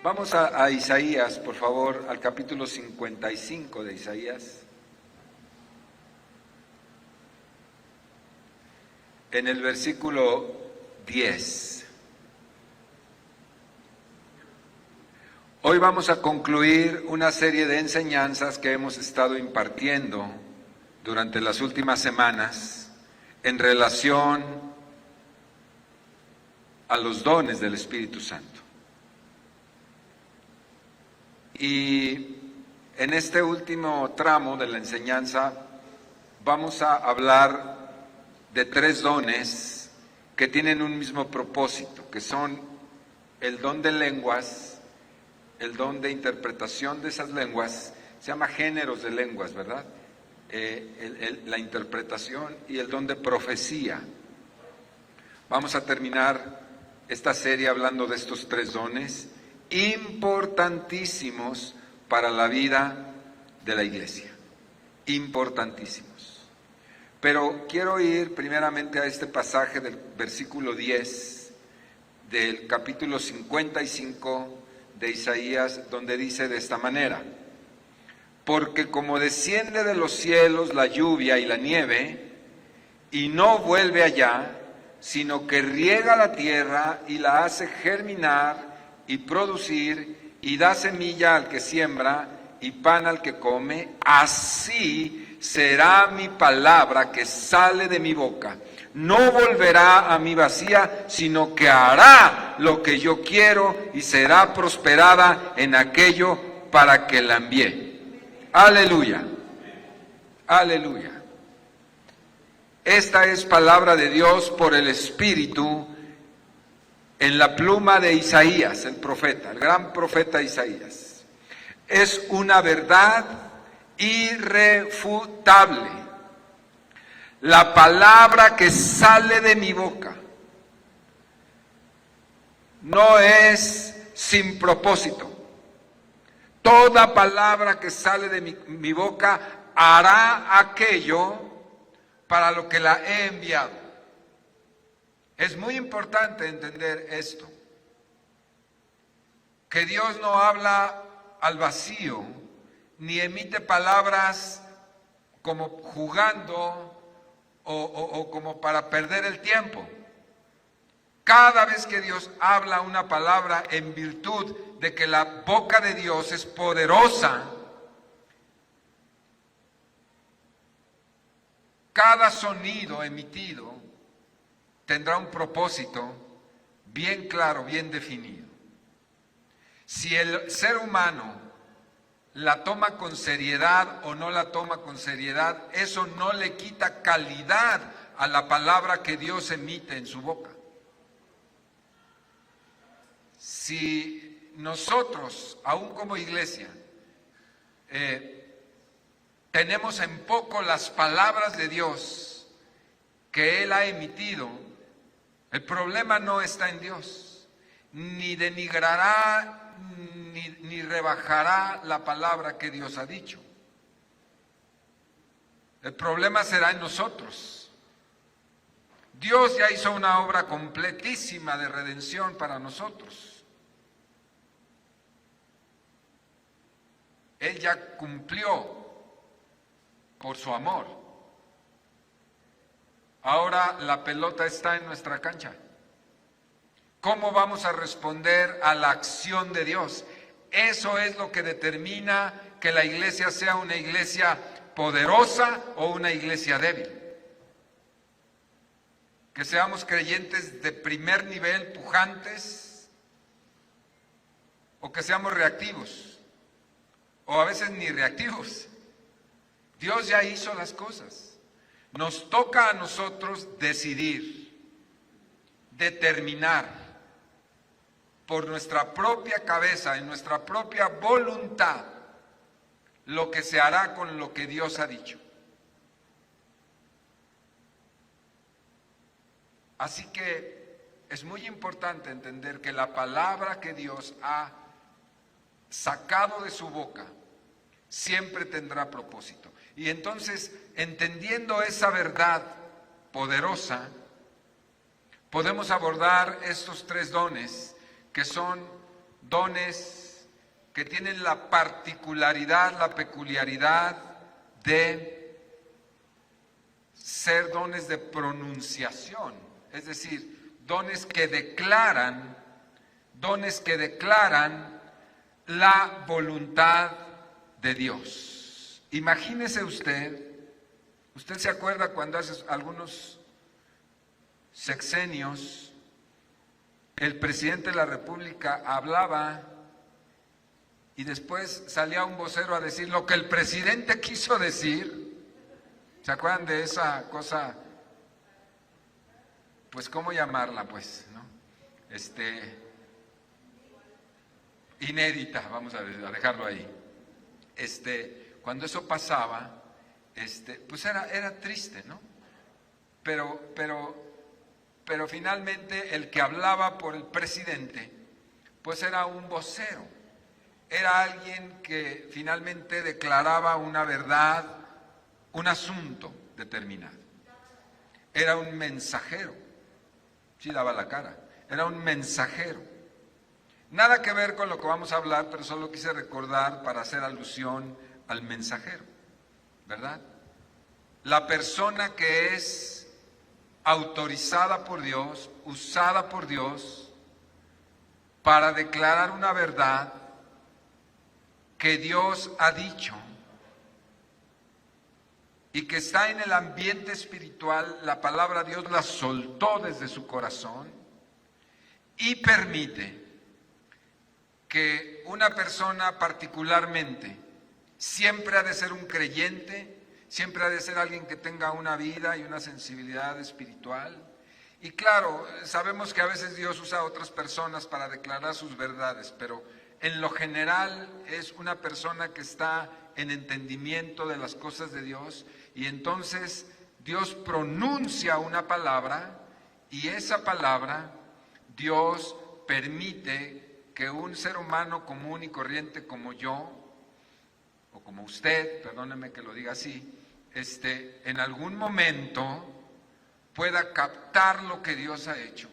Vamos a Isaías, por favor, al capítulo 55 de Isaías. En el versículo 10. Hoy vamos a concluir una serie de enseñanzas que hemos estado impartiendo durante las últimas semanas en relación a los dones del Espíritu Santo. Y en este último tramo de la enseñanza vamos a hablar de 3 dones que tienen un mismo propósito, que son el don de lenguas, el don de interpretación de esas lenguas, se llama géneros de lenguas, ¿verdad? La interpretación y el don de profecía. Vamos a terminar esta serie hablando de estos 3 dones importantísimos para la vida de la iglesia, importantísimos. Pero quiero ir primeramente a este pasaje del versículo 10 del capítulo 55 de Isaías, donde dice de esta manera: porque como desciende de los cielos la lluvia y la nieve, y no vuelve allá, sino que riega la tierra y la hace germinar y producir, y da semilla al que siembra y pan al que come, así será mi palabra que sale de mi boca. No volverá a mí vacía, sino que hará lo que yo quiero y será prosperada en aquello para que la envíe. Aleluya, aleluya. Esta es palabra de Dios por el Espíritu en la pluma de Isaías, el profeta, el gran profeta Isaías. Es una verdad irrefutable. La palabra que sale de mi boca no es sin propósito. Toda palabra que sale de mi boca hará aquello para lo que la he enviado. Es muy importante entender esto, que Dios no habla al vacío, ni emite palabras como jugando o como para perder el tiempo. Cada vez que Dios habla una palabra en virtud de que la boca de Dios es poderosa, cada sonido emitido tendrá un propósito bien claro, bien definido. Si el ser humano la toma con seriedad o no la toma con seriedad, eso no le quita calidad a la palabra que Dios emite en su boca. Si nosotros, aún como iglesia, tenemos en poco las palabras de Dios que Él ha emitido, el problema no está en Dios, ni denigrará ni rebajará la palabra que Dios ha dicho. El problema será en nosotros. Dios ya hizo una obra completísima de redención para nosotros. Él ya cumplió por su amor. Ahora la pelota está en nuestra cancha. ¿Cómo vamos a responder a la acción de Dios? Eso es lo que determina que la iglesia sea una iglesia poderosa o una iglesia débil. Que seamos creyentes de primer nivel, pujantes, o que seamos reactivos, o a veces ni reactivos. Dios ya hizo las cosas. Nos toca a nosotros decidir, determinar por nuestra propia cabeza, en nuestra propia voluntad, lo que se hará con lo que Dios ha dicho. Así que es muy importante entender que la palabra que Dios ha sacado de su boca siempre tendrá propósito. Y entonces, entendiendo esa verdad poderosa, podemos abordar estos 3 dones, que son dones que tienen la particularidad, la peculiaridad de ser dones de pronunciación, es decir, dones que declaran la voluntad de Dios. Imagínese usted se acuerda cuando hace algunos sexenios el presidente de la República hablaba y después salía un vocero a decir lo que el presidente quiso decir? ¿Se acuerdan de esa cosa? Pues, ¿cómo llamarla, pues, no? Inédita, vamos a dejarlo ahí. Cuando eso pasaba, pues era triste, ¿no? Pero finalmente el que hablaba por el presidente, pues era un vocero, era alguien que finalmente declaraba una verdad, un asunto determinado. Era un mensajero, sí daba la cara, era un mensajero. Nada que ver con lo que vamos a hablar, pero solo quise recordar para hacer alusión al mensajero, ¿verdad? La persona que es autorizada por Dios, usada por Dios, para declarar una verdad que Dios ha dicho y que está en el ambiente espiritual. La palabra Dios la soltó desde su corazón y permite que una persona particularmente siempre ha de ser un creyente, siempre ha de ser alguien que tenga una vida y una sensibilidad espiritual. Y claro, sabemos que a veces Dios usa a otras personas para declarar sus verdades, pero en lo general es una persona que está en entendimiento de las cosas de Dios, y entonces Dios pronuncia una palabra y esa palabra Dios permite que un ser humano común y corriente como yo, o como usted, perdóneme que lo diga así, en algún momento pueda captar lo que Dios ha hecho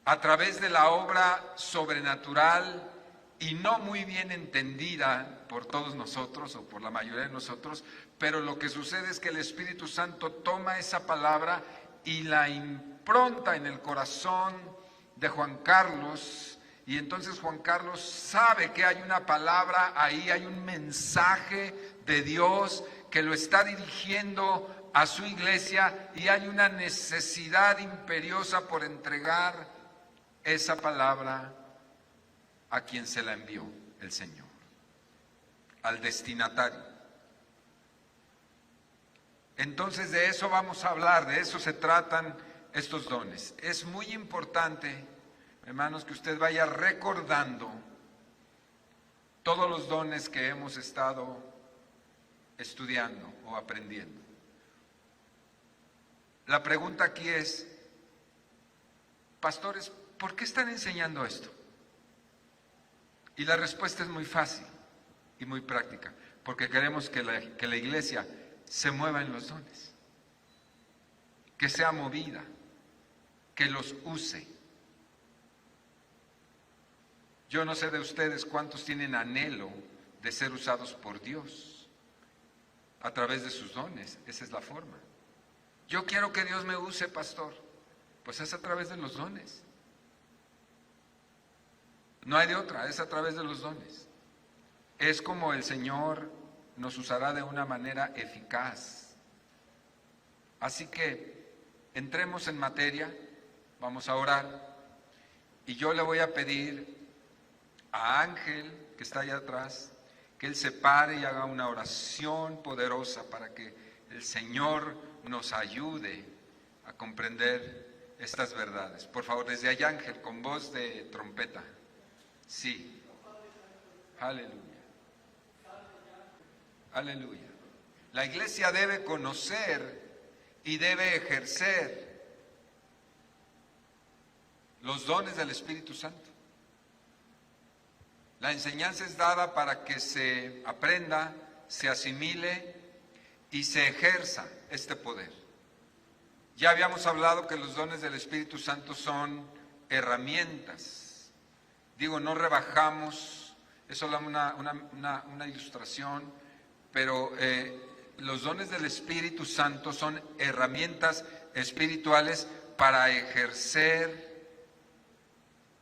a través de la obra sobrenatural y no muy bien entendida por todos nosotros o por la mayoría de nosotros, pero lo que sucede es que el Espíritu Santo toma esa palabra y la impronta en el corazón de Juan Carlos, y entonces Juan Carlos sabe que hay una palabra ahí, hay un mensaje de Dios que lo está dirigiendo a su iglesia, y hay una necesidad imperiosa por entregar esa palabra a quien se la envió el Señor, al destinatario. Entonces de eso vamos a hablar, de eso se tratan estos dones. Es muy importante, hermanos, que usted vaya recordando todos los dones que hemos estado estudiando o aprendiendo. La pregunta aquí es, pastores, ¿por qué están enseñando esto? Y la respuesta es muy fácil y muy práctica, porque queremos que la iglesia se mueva en los dones, que sea movida, que los use. Yo no sé de ustedes cuántos tienen anhelo de ser usados por Dios a través de sus dones. Esa es la forma. Yo quiero que Dios me use, pastor. Pues es a través de los dones. No hay de otra, es a través de los dones. Es como el Señor nos usará de una manera eficaz. Así que entremos en materia, vamos a orar, y yo le voy a pedir a Ángel, que está allá atrás, que él se pare y haga una oración poderosa para que el Señor nos ayude a comprender estas verdades. Por favor, desde allá, Ángel, con voz de trompeta. Sí. Aleluya. Aleluya. La iglesia debe conocer y debe ejercer los dones del Espíritu Santo. La enseñanza es dada para que se aprenda, se asimile y se ejerza este poder. Ya habíamos hablado que los dones del Espíritu Santo son herramientas Digo, no rebajamos, es solo una ilustración, pero los dones del Espíritu Santo son herramientas espirituales para ejercer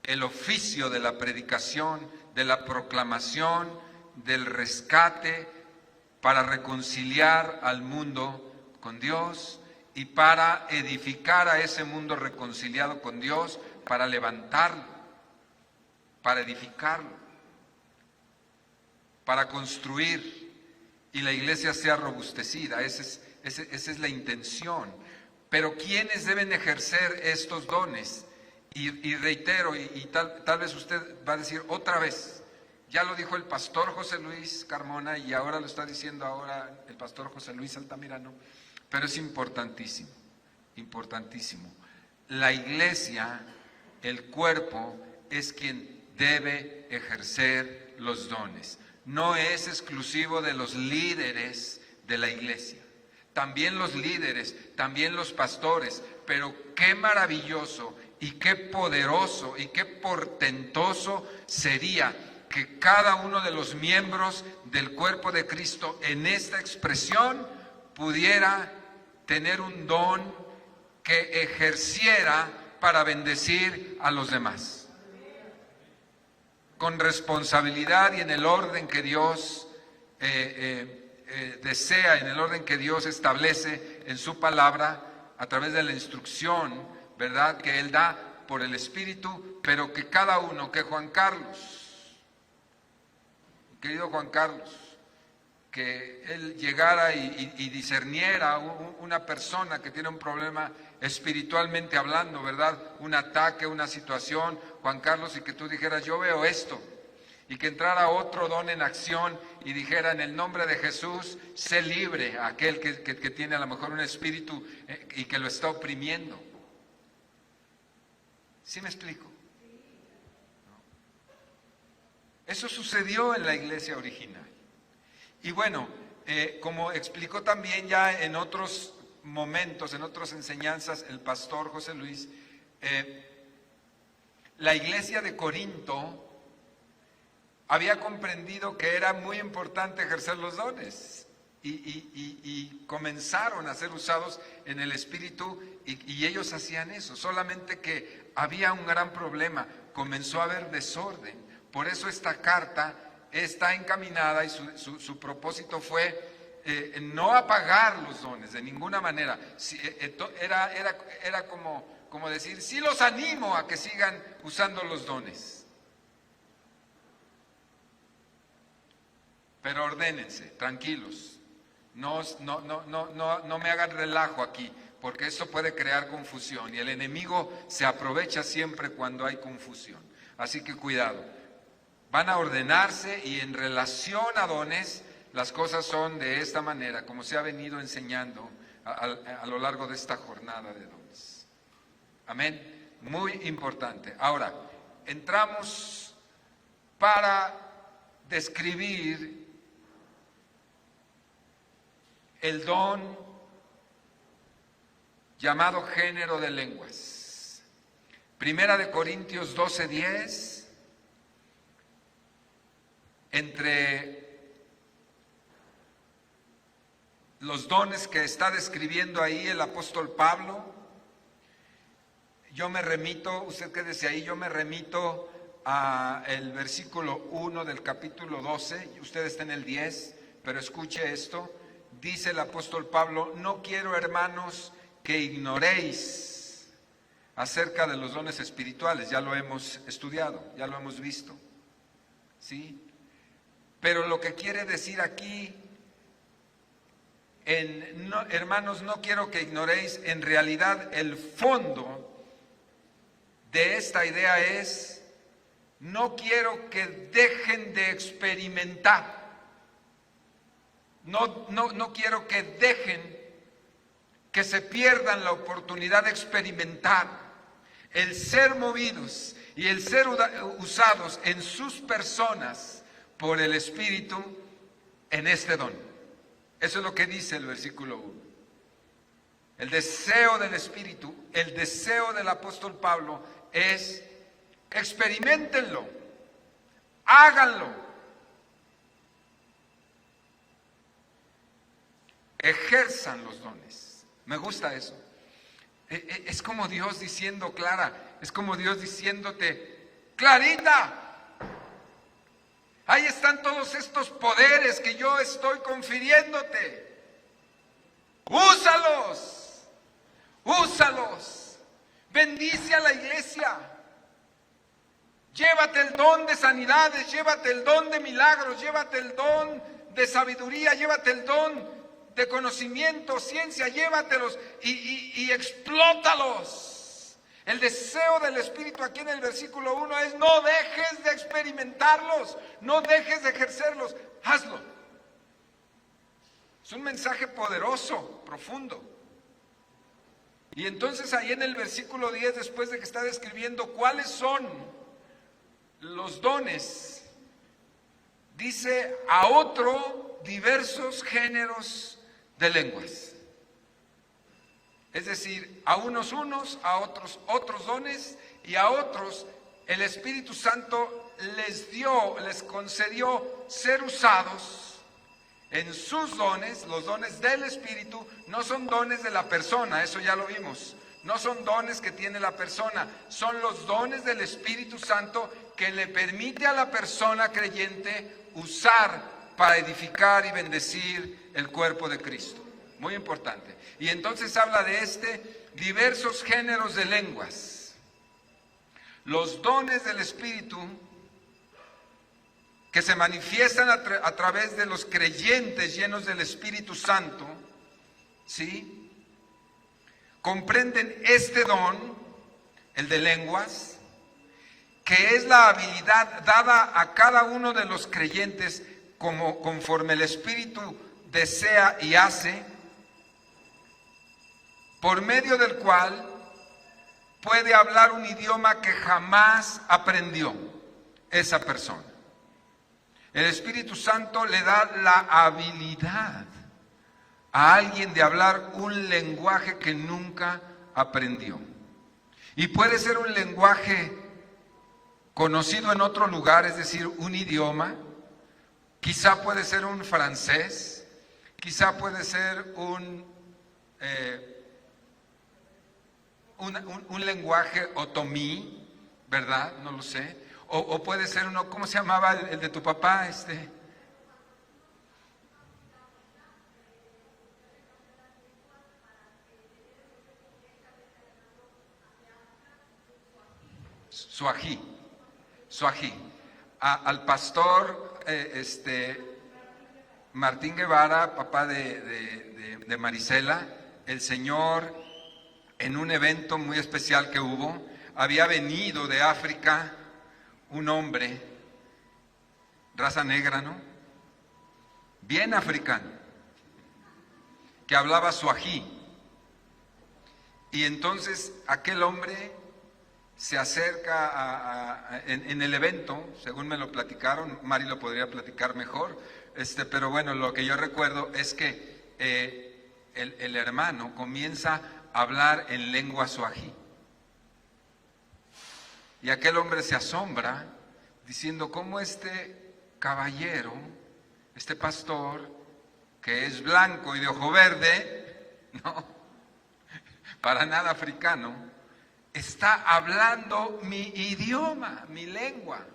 el oficio de la predicación, de la proclamación, del rescate, para reconciliar al mundo con Dios y para edificar a ese mundo reconciliado con Dios, para levantarlo, para edificarlo, para construir y la iglesia sea robustecida. Esa es la intención. Pero ¿quiénes deben ejercer estos dones? Y reitero, y tal vez usted va a decir otra vez, ya lo dijo el pastor José Luis Carmona y ahora lo está diciendo ahora el pastor José Luis Altamirano, pero es importantísimo, importantísimo. La iglesia, el cuerpo, es quien debe ejercer los dones. No es exclusivo de los líderes de la iglesia. También los líderes, también los pastores, pero qué maravilloso y qué poderoso y qué portentoso sería que cada uno de los miembros del cuerpo de Cristo en esta expresión pudiera tener un don que ejerciera para bendecir a los demás. Con responsabilidad y en el orden que Dios desea, en el orden que Dios establece en su palabra, a través de la instrucción, ¿verdad?, que Él da por el Espíritu, pero que cada uno, que Juan Carlos, querido Juan Carlos, que él llegara y discerniera una persona que tiene un problema espiritualmente hablando, ¿verdad?, un ataque, una situación, Juan Carlos, y que tú dijeras, yo veo esto, y que entrara otro don en acción y dijera, en el nombre de Jesús, sé libre a aquel que tiene a lo mejor un espíritu y que lo está oprimiendo. ¿Sí me explico? Eso sucedió en la iglesia original. Y bueno, como explicó también ya en otros momentos, en otras enseñanzas, el pastor José Luis, la iglesia de Corinto había comprendido que era muy importante ejercer los dones y comenzaron a ser usados en el Espíritu y ellos hacían eso, solamente que había un gran problema, comenzó a haber desorden. Por eso esta carta está encaminada y su propósito fue no apagar los dones de ninguna manera. Era como decir, sí los animo a que sigan usando los dones. Pero ordénense, tranquilos, no me hagan relajo aquí, porque eso puede crear confusión y el enemigo se aprovecha siempre cuando hay confusión. Así que cuidado, van a ordenarse y en relación a dones, las cosas son de esta manera, como se ha venido enseñando a lo largo de esta jornada de dones. Amén, muy importante. Ahora, entramos para describir el don llamado género de lenguas. Primera de Corintios 12:10, entre los dones que está describiendo ahí el apóstol Pablo, yo me remito, usted quédese ahí, yo me remito a el versículo 1 del capítulo 12, usted está en el 10, pero escuche esto. Dice el apóstol Pablo, no quiero, hermanos, que ignoréis acerca de los dones espirituales, ya lo hemos estudiado, ya lo hemos visto, ¿sí? Pero lo que quiere decir aquí, hermanos, no quiero que ignoréis, en realidad el fondo de esta idea es, no quiero que dejen de experimentar. No quiero que dejen, que se pierdan la oportunidad de experimentar el ser movidos y el ser usados en sus personas por el Espíritu en este don. Eso es lo que dice el versículo 1. El deseo del Espíritu, el deseo del apóstol Pablo es experiméntenlo. Háganlo. Ejerzan los dones. Me gusta eso. Es como Dios diciendo, Clara, es como Dios diciéndote, Clarita, ahí están todos estos poderes que yo estoy confiriéndote. Úsalos, úsalos. Bendice a la iglesia. Llévate el don de sanidades, llévate el don de milagros, llévate el don de sabiduría, llévate el don de conocimiento, ciencia, llévatelos y explótalos. El deseo del Espíritu aquí en el versículo 1 es: no dejes de experimentarlos, no dejes de ejercerlos, hazlo. Es un mensaje poderoso, profundo. Y entonces ahí en el versículo 10, después de que está describiendo cuáles son los dones, dice: a otro diversos géneros de lenguas. Es decir, a unos, a otros otros dones, y a otros el Espíritu Santo les concedió ser usados en sus dones. Los dones del Espíritu no son dones de la persona, eso ya lo vimos. No son dones que tiene la persona, son los dones del Espíritu Santo que le permite a la persona creyente usar para edificar y bendecir el cuerpo de Cristo. Muy importante. Y entonces habla de diversos géneros de lenguas. Los dones del Espíritu que se manifiestan a través de los creyentes llenos del Espíritu Santo, ¿sí?, comprenden este don, el de lenguas, que es la habilidad dada a cada uno de los creyentes conforme el Espíritu desea y hace, por medio del cual puede hablar un idioma que jamás aprendió esa persona. El Espíritu Santo le da la habilidad a alguien de hablar un lenguaje que nunca aprendió. Y puede ser un lenguaje conocido en otro lugar, es decir, un idioma. Quizá puede ser un francés, quizá puede ser un lenguaje otomí, ¿verdad? No lo sé. O puede ser uno, ¿cómo se llamaba el de tu papá? Suají. Al pastor Martín Guevara, papá de Marisela, el Señor, en un evento muy especial que hubo, había venido de África un hombre, raza negra, ¿no? Bien africano, que hablaba suají. Y entonces aquel hombre se acerca en el evento, según me lo platicaron, Mari lo podría platicar mejor, pero bueno, lo que yo recuerdo es que el hermano comienza a hablar en lengua suají. Y aquel hombre se asombra diciendo cómo este caballero, este pastor, que es blanco y de ojo verde, no, para nada africano, está hablando mi idioma, mi lengua.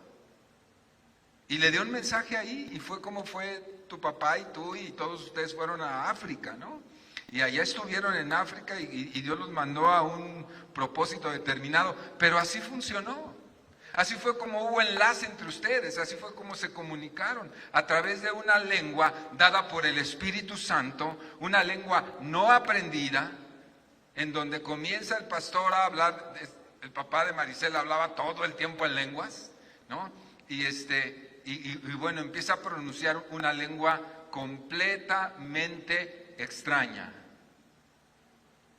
Y le dio un mensaje ahí, y fue como fue tu papá y tú y todos ustedes fueron a África, ¿no? Y allá estuvieron en África y Dios los mandó a un propósito determinado, pero así funcionó. Así fue como hubo enlace entre ustedes, así fue como se comunicaron a través de una lengua dada por el Espíritu Santo, una lengua no aprendida, en donde comienza el pastor a hablar. El papá de Marisela hablaba todo el tiempo en lenguas, ¿no? Y bueno, empieza a pronunciar una lengua completamente extraña.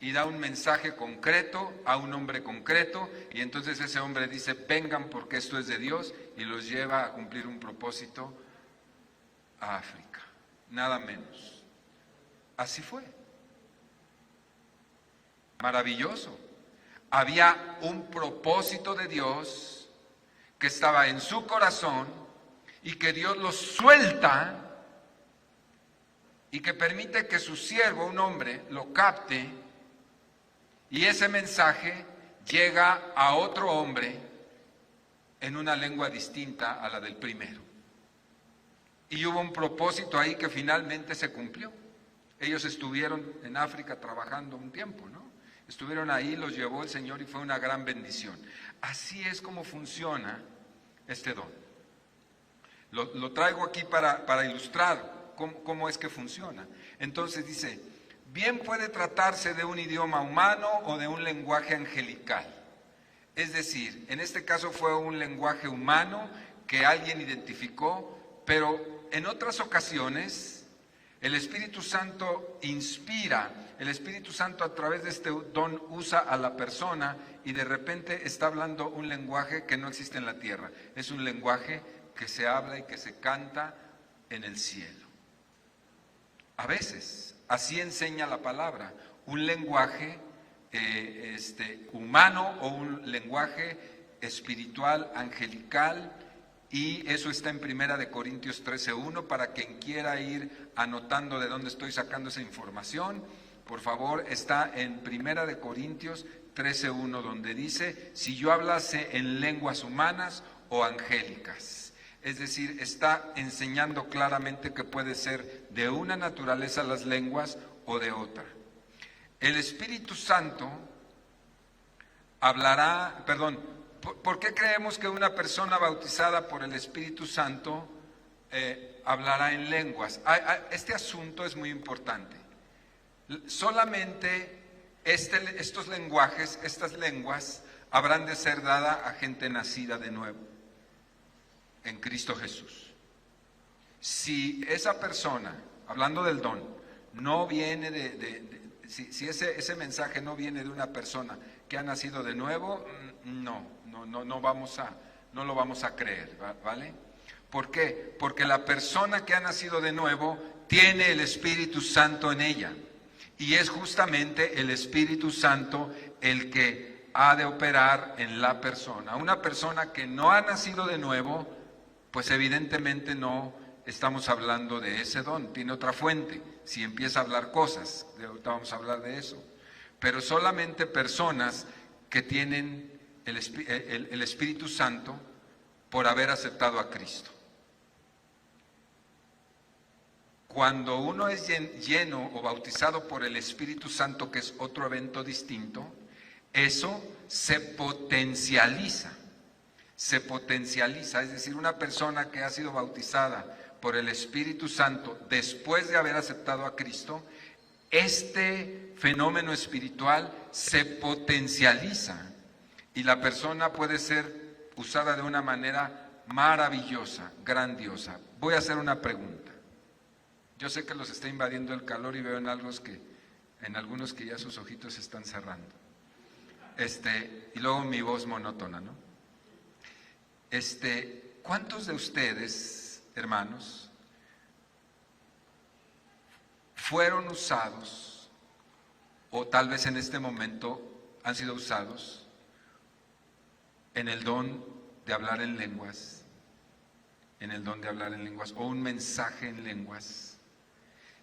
Y da un mensaje concreto a un hombre concreto, y entonces ese hombre dice: vengan porque esto es de Dios, y los lleva a cumplir un propósito a África, nada menos. Así fue. Maravilloso. Había un propósito de Dios que estaba en su corazón y que Dios los suelta y que permite que su siervo, un hombre, lo capte, y ese mensaje llega a otro hombre en una lengua distinta a la del primero. Y hubo un propósito ahí que finalmente se cumplió. Ellos estuvieron en África trabajando un tiempo, ¿no? Estuvieron ahí, los llevó el Señor y fue una gran bendición. Así es como funciona este don. Lo traigo aquí para ilustrar cómo es que funciona. Entonces dice, bien puede tratarse de un idioma humano o de un lenguaje angelical. Es decir, en este caso fue un lenguaje humano que alguien identificó, pero en otras ocasiones el Espíritu Santo inspira, el Espíritu Santo a través de este don usa a la persona y de repente está hablando un lenguaje que no existe en la tierra. Es un lenguaje que se habla y que se canta en el cielo. A veces, así enseña la palabra, un lenguaje humano o un lenguaje espiritual, angelical, y eso está en 1 Corintios 13:1, para quien quiera ir anotando de dónde estoy sacando esa información, por favor, está en 1 Corintios 13:1, donde dice, si yo hablase en lenguas humanas o angélicas. Es decir, está enseñando claramente que puede ser de una naturaleza las lenguas o de otra. El Espíritu Santo hablará, ¿por qué creemos que una persona bautizada por el Espíritu Santo hablará en lenguas? Este asunto es muy importante. Solamente estos lenguajes, estas lenguas, habrán de ser dadas a gente nacida de nuevo, en Cristo Jesús. Si esa persona, hablando del don, no viene si ese mensaje no viene de una persona que ha nacido de nuevo, no lo vamos a creer, ¿vale? ¿Por qué? Porque la persona que ha nacido de nuevo tiene el Espíritu Santo en ella, y es justamente el Espíritu Santo el que ha de operar en la persona. Una persona que no ha nacido de nuevo, pues evidentemente no estamos hablando de ese don, tiene otra fuente. Si empieza a hablar cosas, ahorita vamos a hablar de eso, pero solamente personas que tienen el Espíritu Santo por haber aceptado a Cristo. Cuando uno es lleno o bautizado por el Espíritu Santo, que es otro evento distinto, eso se potencializa, es decir, una persona que ha sido bautizada por el Espíritu Santo después de haber aceptado a Cristo, este fenómeno espiritual se potencializa y la persona puede ser usada de una manera maravillosa, grandiosa. Voy a hacer una pregunta. Yo sé que los está invadiendo el calor y veo en algunos que ya sus ojitos se están cerrando. Y luego mi voz monótona, ¿no? ¿Cuántos de ustedes, hermanos, fueron usados, o tal vez en este momento han sido usados, en el don de hablar en lenguas, o un mensaje en lenguas,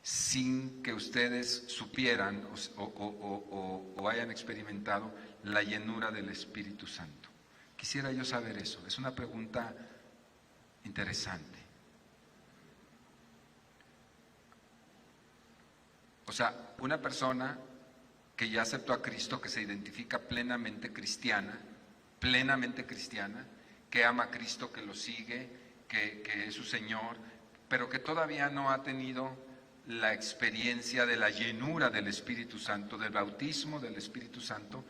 sin que ustedes supieran o hayan experimentado la llenura del Espíritu Santo? Quisiera yo saber eso, es una pregunta interesante. O sea, una persona que ya aceptó a Cristo, que se identifica plenamente cristiana, que ama a Cristo, que lo sigue, que es su Señor, pero que todavía no ha tenido la experiencia de la llenura del Espíritu Santo, del bautismo del Espíritu Santo,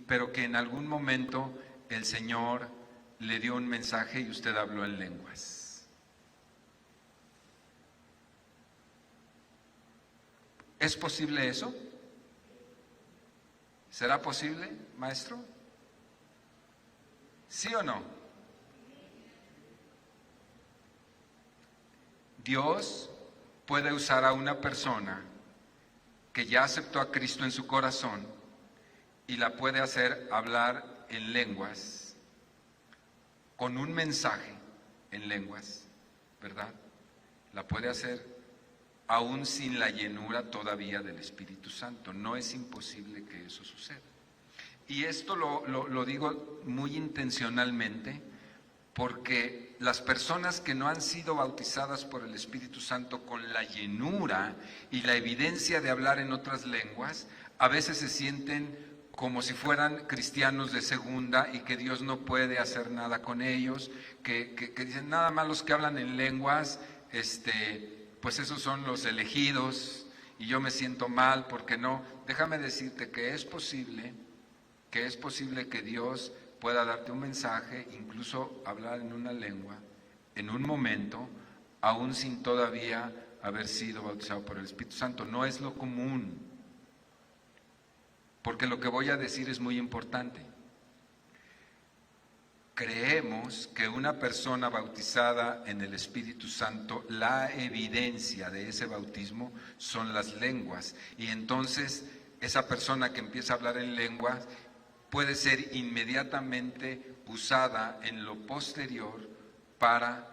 pero que en algún momento el Señor le dio un mensaje y usted habló en lenguas. ¿Es posible eso? ¿Será posible, maestro? ¿Sí o no? Dios puede usar a una persona que ya aceptó a Cristo en su corazón y la puede hacer hablar en lenguas, con un mensaje en lenguas, ¿verdad? La puede hacer aún sin la llenura todavía del Espíritu Santo. No es imposible que eso suceda. Y esto lo digo muy intencionalmente, porque las personas que no han sido bautizadas por el Espíritu Santo con la llenura y la evidencia de hablar en otras lenguas, a veces se sienten como si fueran cristianos de segunda y que Dios no puede hacer nada con ellos, que dicen nada más los que hablan en lenguas, pues esos son los elegidos y yo me siento mal porque no. Déjame decirte que es posible que Dios pueda darte un mensaje, incluso hablar en una lengua, en un momento, aún sin todavía haber sido bautizado por el Espíritu Santo. No es lo común, porque lo que voy a decir es muy importante. Creemos que una persona bautizada en el Espíritu Santo, la evidencia de ese bautismo son las lenguas, y entonces esa persona que empieza a hablar en lenguas puede ser inmediatamente usada en lo posterior para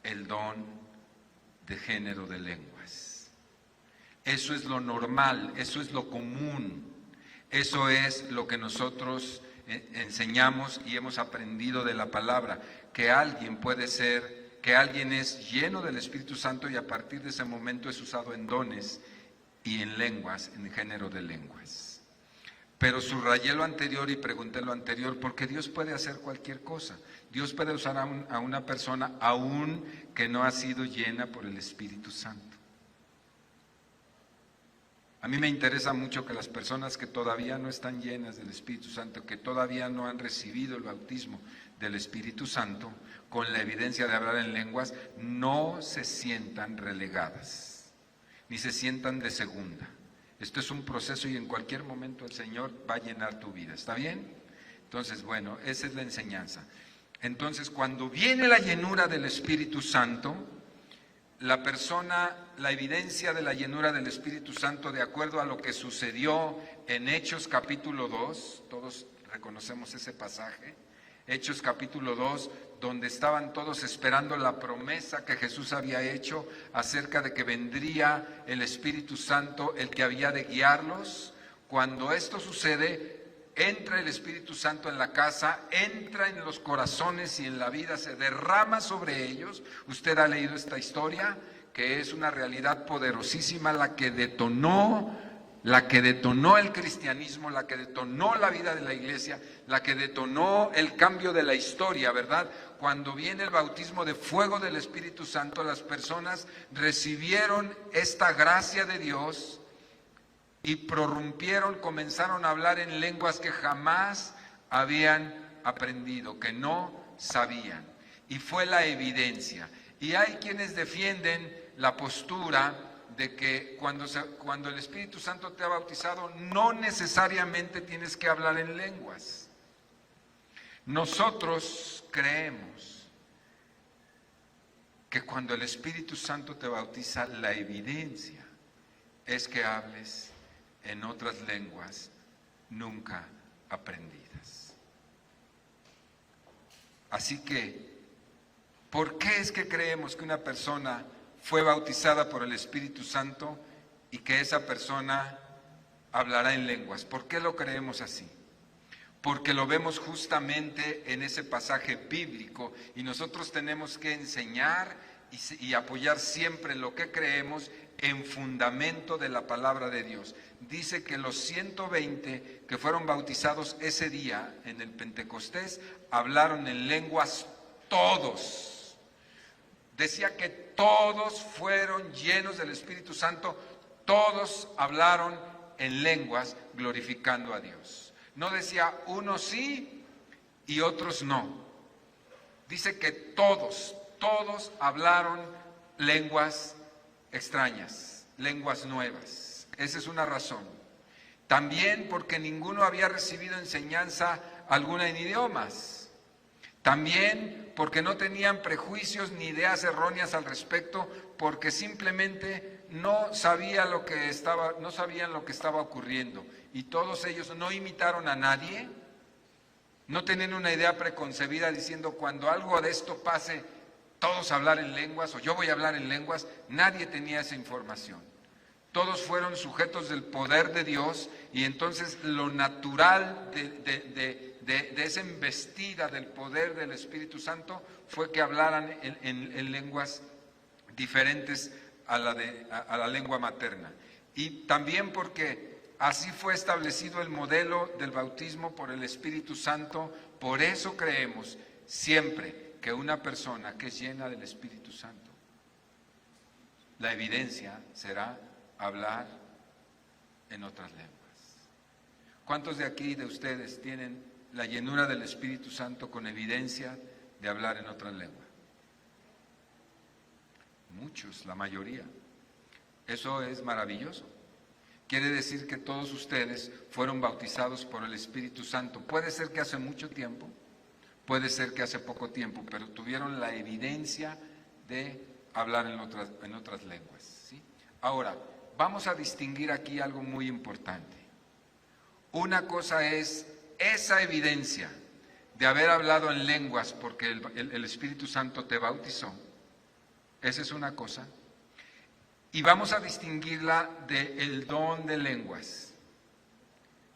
el don de género de lenguas. Eso es lo normal, eso es lo común, eso es lo que nosotros enseñamos y hemos aprendido de la palabra, que alguien es lleno del Espíritu Santo y a partir de ese momento es usado en dones y en lenguas, en género de lenguas. Pero subrayé lo anterior y pregunté lo anterior porque Dios puede hacer cualquier cosa. Dios puede usar a una persona aún que no ha sido llena por el Espíritu Santo. A mí me interesa mucho que las personas que todavía no están llenas del Espíritu Santo, que todavía no han recibido el bautismo del Espíritu Santo, con la evidencia de hablar en lenguas, no se sientan relegadas, ni se sientan de segunda. Esto es un proceso y en cualquier momento el Señor va a llenar tu vida. ¿Está bien? Entonces, bueno, esa es la enseñanza. Entonces, cuando viene la llenura del Espíritu Santo, la persona, la evidencia de la llenura del Espíritu Santo, de acuerdo a lo que sucedió en Hechos capítulo 2, todos reconocemos ese pasaje, Hechos capítulo 2, donde estaban todos esperando la promesa que Jesús había hecho acerca de que vendría el Espíritu Santo, el que había de guiarlos. Cuando esto sucede, entra el Espíritu Santo en la casa, entra en los corazones y en la vida, se derrama sobre ellos. Usted ha leído esta historia, que es una realidad poderosísima, la que detonó el cristianismo, la que detonó la vida de la iglesia, la que detonó el cambio de la historia, ¿verdad? Cuando viene el bautismo de fuego del Espíritu Santo, las personas recibieron esta gracia de Dios y prorrumpieron, comenzaron a hablar en lenguas que jamás habían aprendido, que no sabían. Y fue la evidencia. Y hay quienes defienden la postura de que cuando el Espíritu Santo te ha bautizado, no necesariamente tienes que hablar en lenguas. Nosotros creemos que cuando el Espíritu Santo te bautiza, la evidencia es que hables en otras lenguas nunca aprendidas. Así que, ¿por qué es que creemos que una persona fue bautizada por el Espíritu Santo y que esa persona hablará en lenguas? ¿Por qué lo creemos así? Porque lo vemos justamente en ese pasaje bíblico y nosotros tenemos que enseñar y apoyar siempre lo que creemos en fundamento de la palabra de Dios. Dice que los 120 que fueron bautizados ese día en el Pentecostés hablaron en lenguas todos. Decía que todos fueron llenos del Espíritu Santo, todos hablaron en lenguas glorificando a Dios. No decía unos sí y otros no. Dice que todos hablaron lenguas extrañas, lenguas nuevas. Esa es una razón. También porque ninguno había recibido enseñanza alguna en idiomas. También porque no tenían prejuicios ni ideas erróneas al respecto, porque simplemente no sabían lo que estaba ocurriendo. Y todos ellos no imitaron a nadie, no tenían una idea preconcebida diciendo cuando algo de esto pase, todos hablar en lenguas o yo voy a hablar en lenguas. Nadie tenía esa información. Todos fueron sujetos del poder de Dios y entonces lo natural de esa embestida del poder del Espíritu Santo fue que hablaran en lenguas diferentes a la lengua materna. Y también porque así fue establecido el modelo del bautismo por el Espíritu Santo. Por eso creemos siempre que una persona que es llena del Espíritu Santo, la evidencia será hablar en otras lenguas. ¿Cuántos de aquí, de ustedes, tienen la llenura del Espíritu Santo con evidencia de hablar en otras lenguas? Muchos, la mayoría. Eso es maravilloso. Quiere decir que todos ustedes fueron bautizados por el Espíritu Santo. Puede ser que hace mucho tiempo, puede ser que hace poco tiempo, pero tuvieron la evidencia de hablar en otras lenguas, ¿sí? Ahora, vamos a distinguir aquí algo muy importante. Una cosa es esa evidencia de haber hablado en lenguas porque el Espíritu Santo te bautizó. Esa es una cosa. Y vamos a distinguirla del don de lenguas.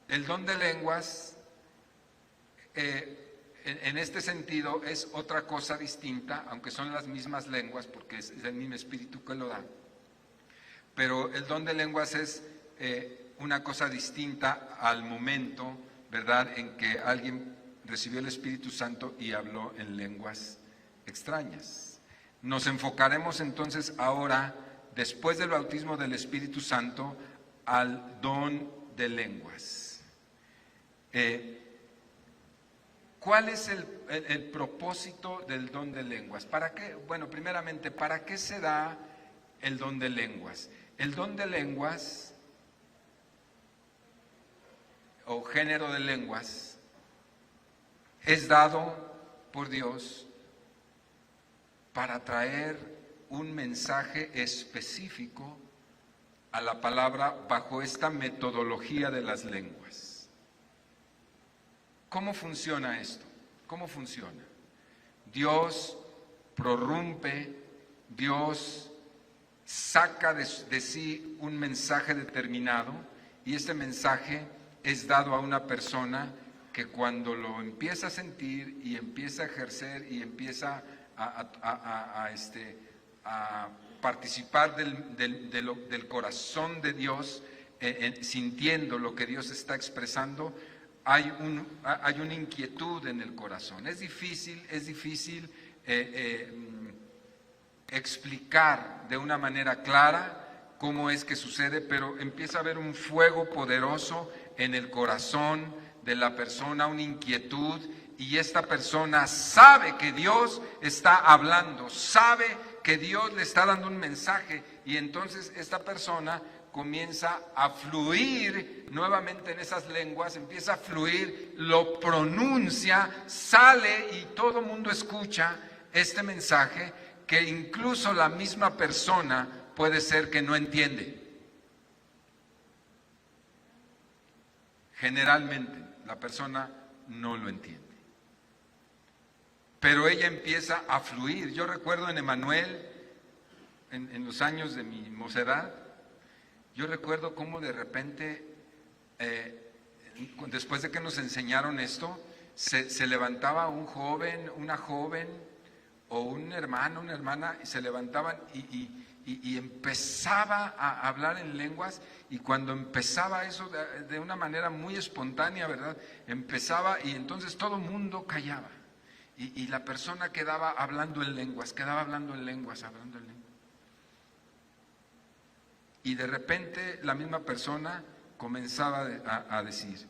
El don de lenguas, en este sentido, es otra cosa distinta, aunque son las mismas lenguas, porque es el mismo Espíritu que lo da. Pero el don de lenguas es una cosa distinta al momento, ¿verdad?, en que alguien recibió el Espíritu Santo y habló en lenguas extrañas. Nos enfocaremos entonces ahora, después del bautismo del Espíritu Santo, al don de lenguas. ¿Cuál es el propósito del don de lenguas? ¿Para qué? Bueno, primeramente, ¿para qué se da el don de lenguas? El don de lenguas, o género de lenguas, es dado por Dios para traer un mensaje específico a la palabra bajo esta metodología de las lenguas. ¿Cómo funciona esto? ¿Cómo funciona? Dios prorrumpe, Dios saca de sí un mensaje determinado y este mensaje es dado a una persona que cuando lo empieza a sentir y empieza a ejercer y empieza a participar del corazón de Dios, sintiendo lo que Dios está expresando, hay una inquietud en el corazón. Es difícil explicar de una manera clara cómo es que sucede, pero empieza a haber un fuego poderoso en el corazón de la persona, una inquietud, y esta persona sabe que Dios está hablando, sabe que Dios le está dando un mensaje, y entonces esta persona comienza a fluir nuevamente en esas lenguas, empieza a fluir, lo pronuncia, sale y todo el mundo escucha este mensaje que incluso la misma persona puede ser que no entiende. Generalmente la persona no lo entiende, pero ella empieza a fluir. Yo recuerdo en Emanuel, en los años de mi mocedad, yo recuerdo cómo de repente, después de que nos enseñaron esto, se levantaba un joven, una joven, o un hermano, una hermana, y se levantaban y empezaba a hablar en lenguas, y cuando empezaba eso de una manera muy espontánea, ¿verdad?, empezaba y entonces todo el mundo callaba, y la persona quedaba hablando en lenguas, hablando en lenguas. Y de repente la misma persona comenzaba a decir,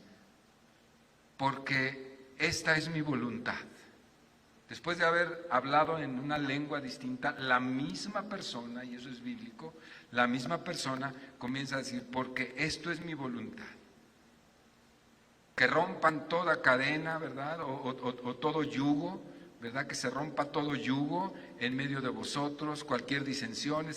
porque esta es mi voluntad. Después de haber hablado en una lengua distinta, la misma persona, y eso es bíblico, la misma persona comienza a decir, porque esto es mi voluntad. Que rompan toda cadena, ¿verdad? O todo yugo, ¿verdad? Que se rompa todo yugo en medio de vosotros, cualquier disensión,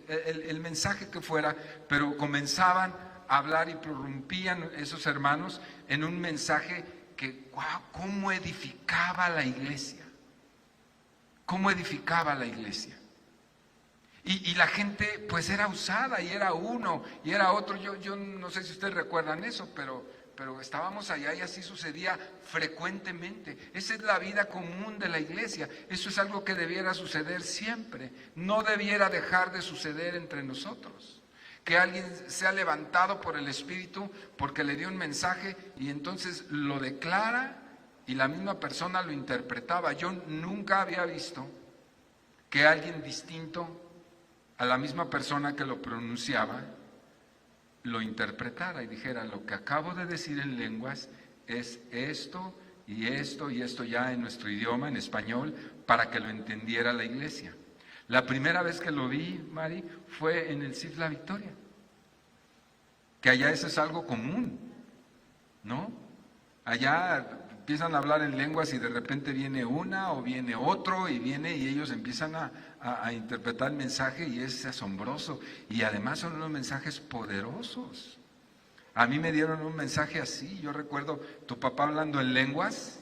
el mensaje que fuera, pero comenzaban a hablar y prorrumpían esos hermanos en un mensaje que, ¡guau!, cómo edificaba la iglesia. cómo edificaba la iglesia. Y la gente pues era usada, y era uno, y era otro. Yo no sé si ustedes recuerdan eso, pero estábamos allá y así sucedía frecuentemente. Esa es la vida común de la iglesia. Eso es algo que debiera suceder siempre. No debiera dejar de suceder entre nosotros. Que alguien sea levantado por el Espíritu porque le dio un mensaje y entonces lo declara y la misma persona lo interpretaba. Yo nunca había visto que alguien distinto a la misma persona que lo pronunciaba lo interpretara y dijera: lo que acabo de decir en lenguas es esto y esto y esto, ya en nuestro idioma, en español, para que lo entendiera la iglesia. La primera vez que lo vi, Mari, fue en el CIF La Victoria, que allá eso es algo común, ¿no? Allá empiezan a hablar en lenguas y de repente viene una o viene otro y ellos empiezan a interpretar el mensaje y es asombroso. Y además son unos mensajes poderosos. A mí me dieron un mensaje así, yo recuerdo tu papá hablando en lenguas,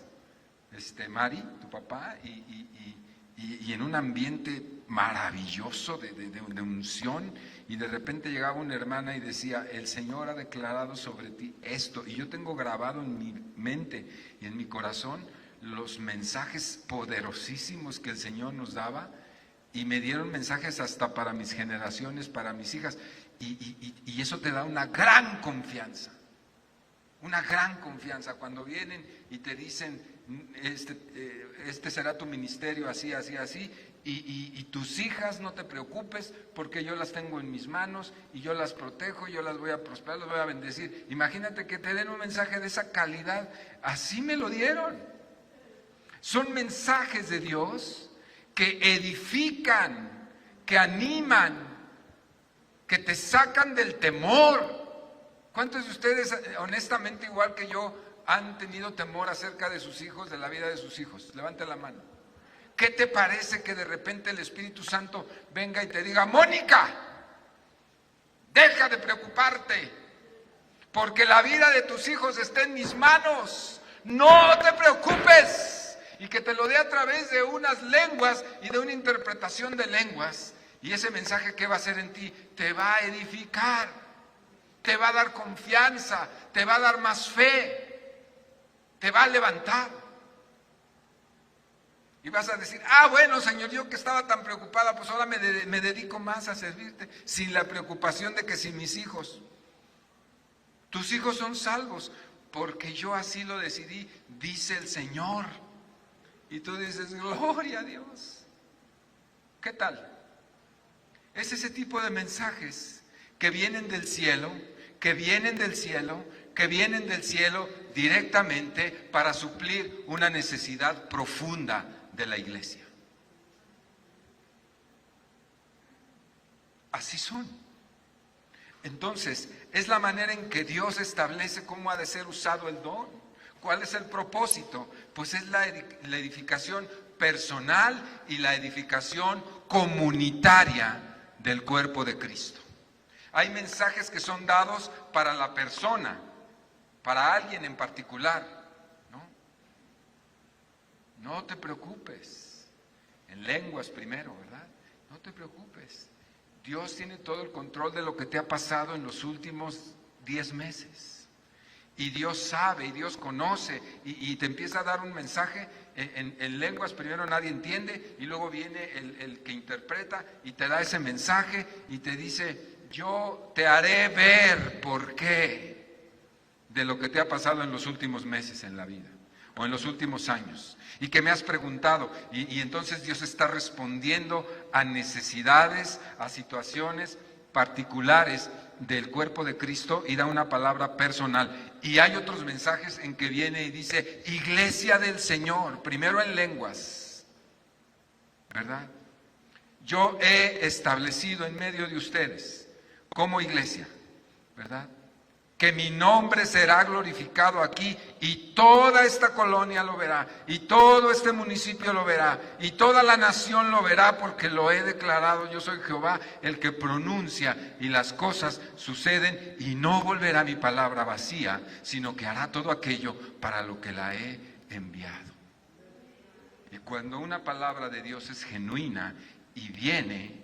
Mari, tu papá, y en un ambiente maravilloso de unción, y de repente llegaba una hermana y decía: el Señor ha declarado sobre ti esto. Y yo tengo grabado en mi mente y en mi corazón los mensajes poderosísimos que el Señor nos daba, y me dieron mensajes hasta para mis generaciones, para mis hijas, y eso te da una gran confianza cuando vienen y te dicen: este será tu ministerio, así, así, así, y tus hijas, no te preocupes, porque yo las tengo en mis manos, y yo las protejo, yo las voy a prosperar, las voy a bendecir. Imagínate que te den un mensaje de esa calidad. Así me lo dieron. Son mensajes de Dios que edifican, que animan, que te sacan del temor. ¿Cuántos de ustedes, honestamente, igual que yo, han tenido temor acerca de sus hijos, de la vida de sus hijos? Levante la mano. ¿Qué te parece que de repente el Espíritu Santo venga y te diga: Mónica, deja de preocuparte, porque la vida de tus hijos está en mis manos, no te preocupes? Y que te lo dé a través de unas lenguas y de una interpretación de lenguas, y ese mensaje, ¿qué va a hacer en ti? Te va a edificar, te va a dar confianza, te va a dar más fe, te va a levantar. Y vas a decir: bueno, Señor, yo que estaba tan preocupada, pues ahora me dedico más a servirte, sin la preocupación de que si mis hijos, tus hijos son salvos, porque yo así lo decidí, dice el Señor. Y tú dices: gloria a Dios. ¿Qué tal? Es ese tipo de mensajes que vienen del cielo, que vienen del cielo, que vienen del cielo directamente para suplir una necesidad profunda de la iglesia. Así son. Entonces, es la manera en que Dios establece cómo ha de ser usado el don. ¿Cuál es el propósito? Pues es la edificación personal y la edificación comunitaria del cuerpo de Cristo. Hay mensajes que son dados para la persona, para alguien en particular. No te preocupes. En lenguas primero, ¿verdad? No te preocupes. Dios tiene todo el control de lo que te ha pasado en los últimos 10 meses. Y Dios sabe y Dios conoce y te empieza a dar un mensaje en lenguas. Primero nadie entiende y luego viene el que interpreta y te da ese mensaje y te dice: yo te haré ver por qué de lo que te ha pasado en los últimos meses en la vida o en los últimos años, y que me has preguntado, y entonces Dios está respondiendo a necesidades, a situaciones particulares del cuerpo de Cristo, y da una palabra personal. Y hay otros mensajes en que viene y dice: iglesia del Señor, primero en lenguas, ¿verdad? Yo he establecido en medio de ustedes como iglesia, ¿verdad?, que mi nombre será glorificado aquí, y toda esta colonia lo verá, y todo este municipio lo verá, y toda la nación lo verá, porque lo he declarado. Yo soy Jehová, el que pronuncia, y las cosas suceden, y no volverá mi palabra vacía, sino que hará todo aquello para lo que la he enviado. Y cuando una palabra de Dios es genuina y viene,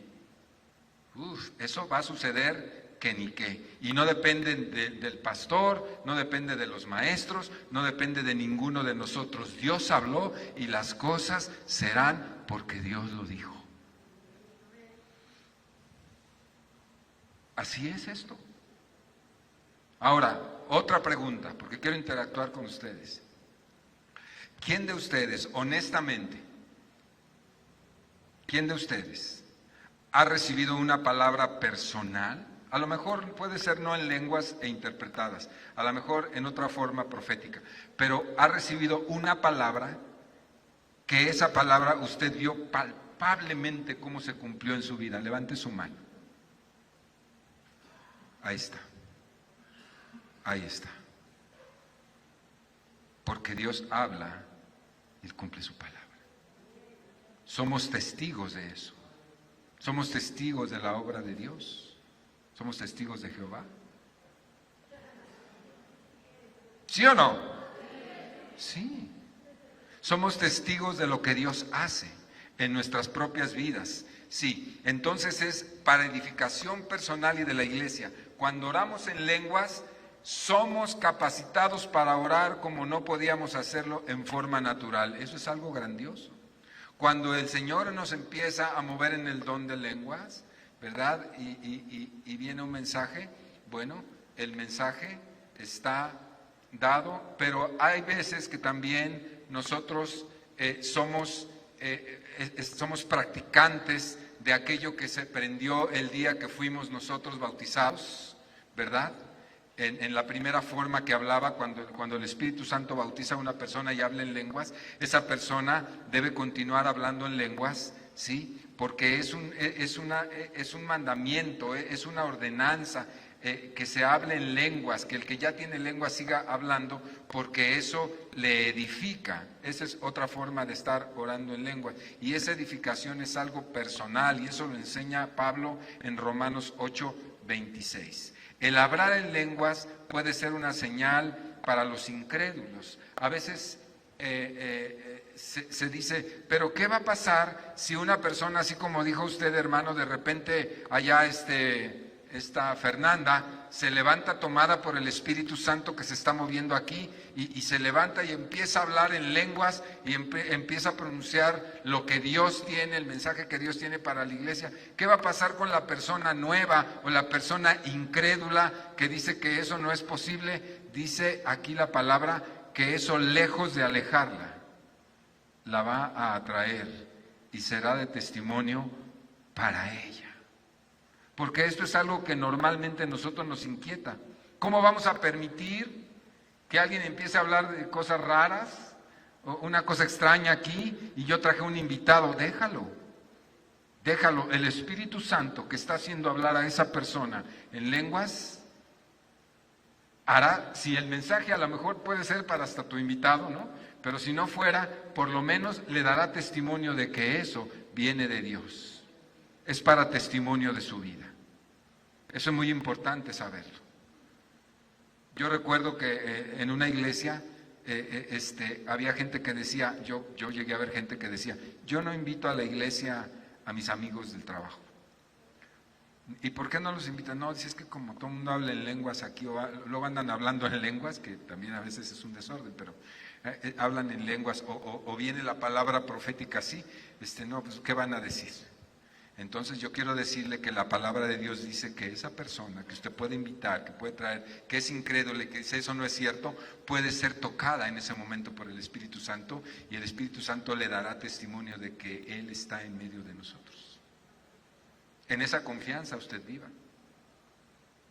eso va a suceder que ni qué. Y no depende del pastor, no depende de los maestros, no depende de ninguno de nosotros. Dios habló y las cosas serán porque Dios lo dijo. Así es esto. Ahora, otra pregunta, porque quiero interactuar con ustedes. ¿Quién de ustedes, honestamente, quién de ustedes ha recibido una palabra personal? A lo mejor puede ser no en lenguas e interpretadas, a lo mejor en otra forma profética, pero ha recibido una palabra que esa palabra usted vio palpablemente cómo se cumplió en su vida. Levante su mano. Ahí está. Ahí está. Porque Dios habla y cumple su palabra. Somos testigos de eso. Somos testigos de la obra de Dios. Somos testigos de Jehová. ¿Sí o no? Sí. Somos testigos de lo que Dios hace en nuestras propias vidas. Sí, entonces es para edificación personal y de la iglesia. Cuando oramos en lenguas, somos capacitados para orar como no podíamos hacerlo en forma natural. Eso es algo grandioso. Cuando el Señor nos empieza a mover en el don de lenguas, ¿verdad? Y viene un mensaje, bueno, el mensaje está dado, pero hay veces que también nosotros somos practicantes de aquello que se prendió el día que fuimos nosotros bautizados, ¿verdad? En la primera forma que hablaba, cuando el Espíritu Santo bautiza a una persona y habla en lenguas, esa persona debe continuar hablando en lenguas, ¿sí? Porque es un mandamiento, es una ordenanza, que se hable en lenguas, que el que ya tiene lenguas siga hablando, porque eso le edifica. Esa es otra forma de estar orando en lenguas. Y esa edificación es algo personal, y eso lo enseña Pablo en Romanos 8:26. El hablar en lenguas puede ser una señal para los incrédulos. A veces se dice, pero ¿qué va a pasar si una persona, así como dijo usted, hermano, de repente allá esta Fernanda se levanta tomada por el Espíritu Santo que se está moviendo aquí y se levanta y empieza a hablar en lenguas y empieza a pronunciar lo que Dios tiene, el mensaje que Dios tiene para la iglesia? ¿Qué va a pasar con la persona nueva o la persona incrédula que dice que eso no es posible? Dice aquí la palabra que eso, lejos de alejarla, la va a atraer y será de testimonio para ella. Porque esto es algo que normalmente a nosotros nos inquieta. ¿Cómo vamos a permitir que alguien empiece a hablar de cosas raras, o una cosa extraña aquí, y yo traje un invitado? Déjalo. El Espíritu Santo que está haciendo hablar a esa persona en lenguas, hará, si el mensaje a lo mejor puede ser para hasta tu invitado, ¿no? Pero si no fuera, por lo menos le dará testimonio de que eso viene de Dios. Es para testimonio de su vida. Eso es muy importante saberlo. Yo recuerdo que en una iglesia había gente que decía, yo llegué a ver gente que decía, yo no invito a la iglesia a mis amigos del trabajo. ¿Y por qué no los invitan? No, dice, es que como todo el mundo habla en lenguas aquí, o luego andan hablando en lenguas, que también a veces es un desorden, pero hablan en lenguas, o viene la palabra profética así, no, pues ¿qué van a decir? Entonces yo quiero decirle que la palabra de Dios dice que esa persona que usted puede invitar, que puede traer, que es incrédula, que dice eso no es cierto, puede ser tocada en ese momento por el Espíritu Santo, y el Espíritu Santo le dará testimonio de que Él está en medio de nosotros. En esa confianza usted viva.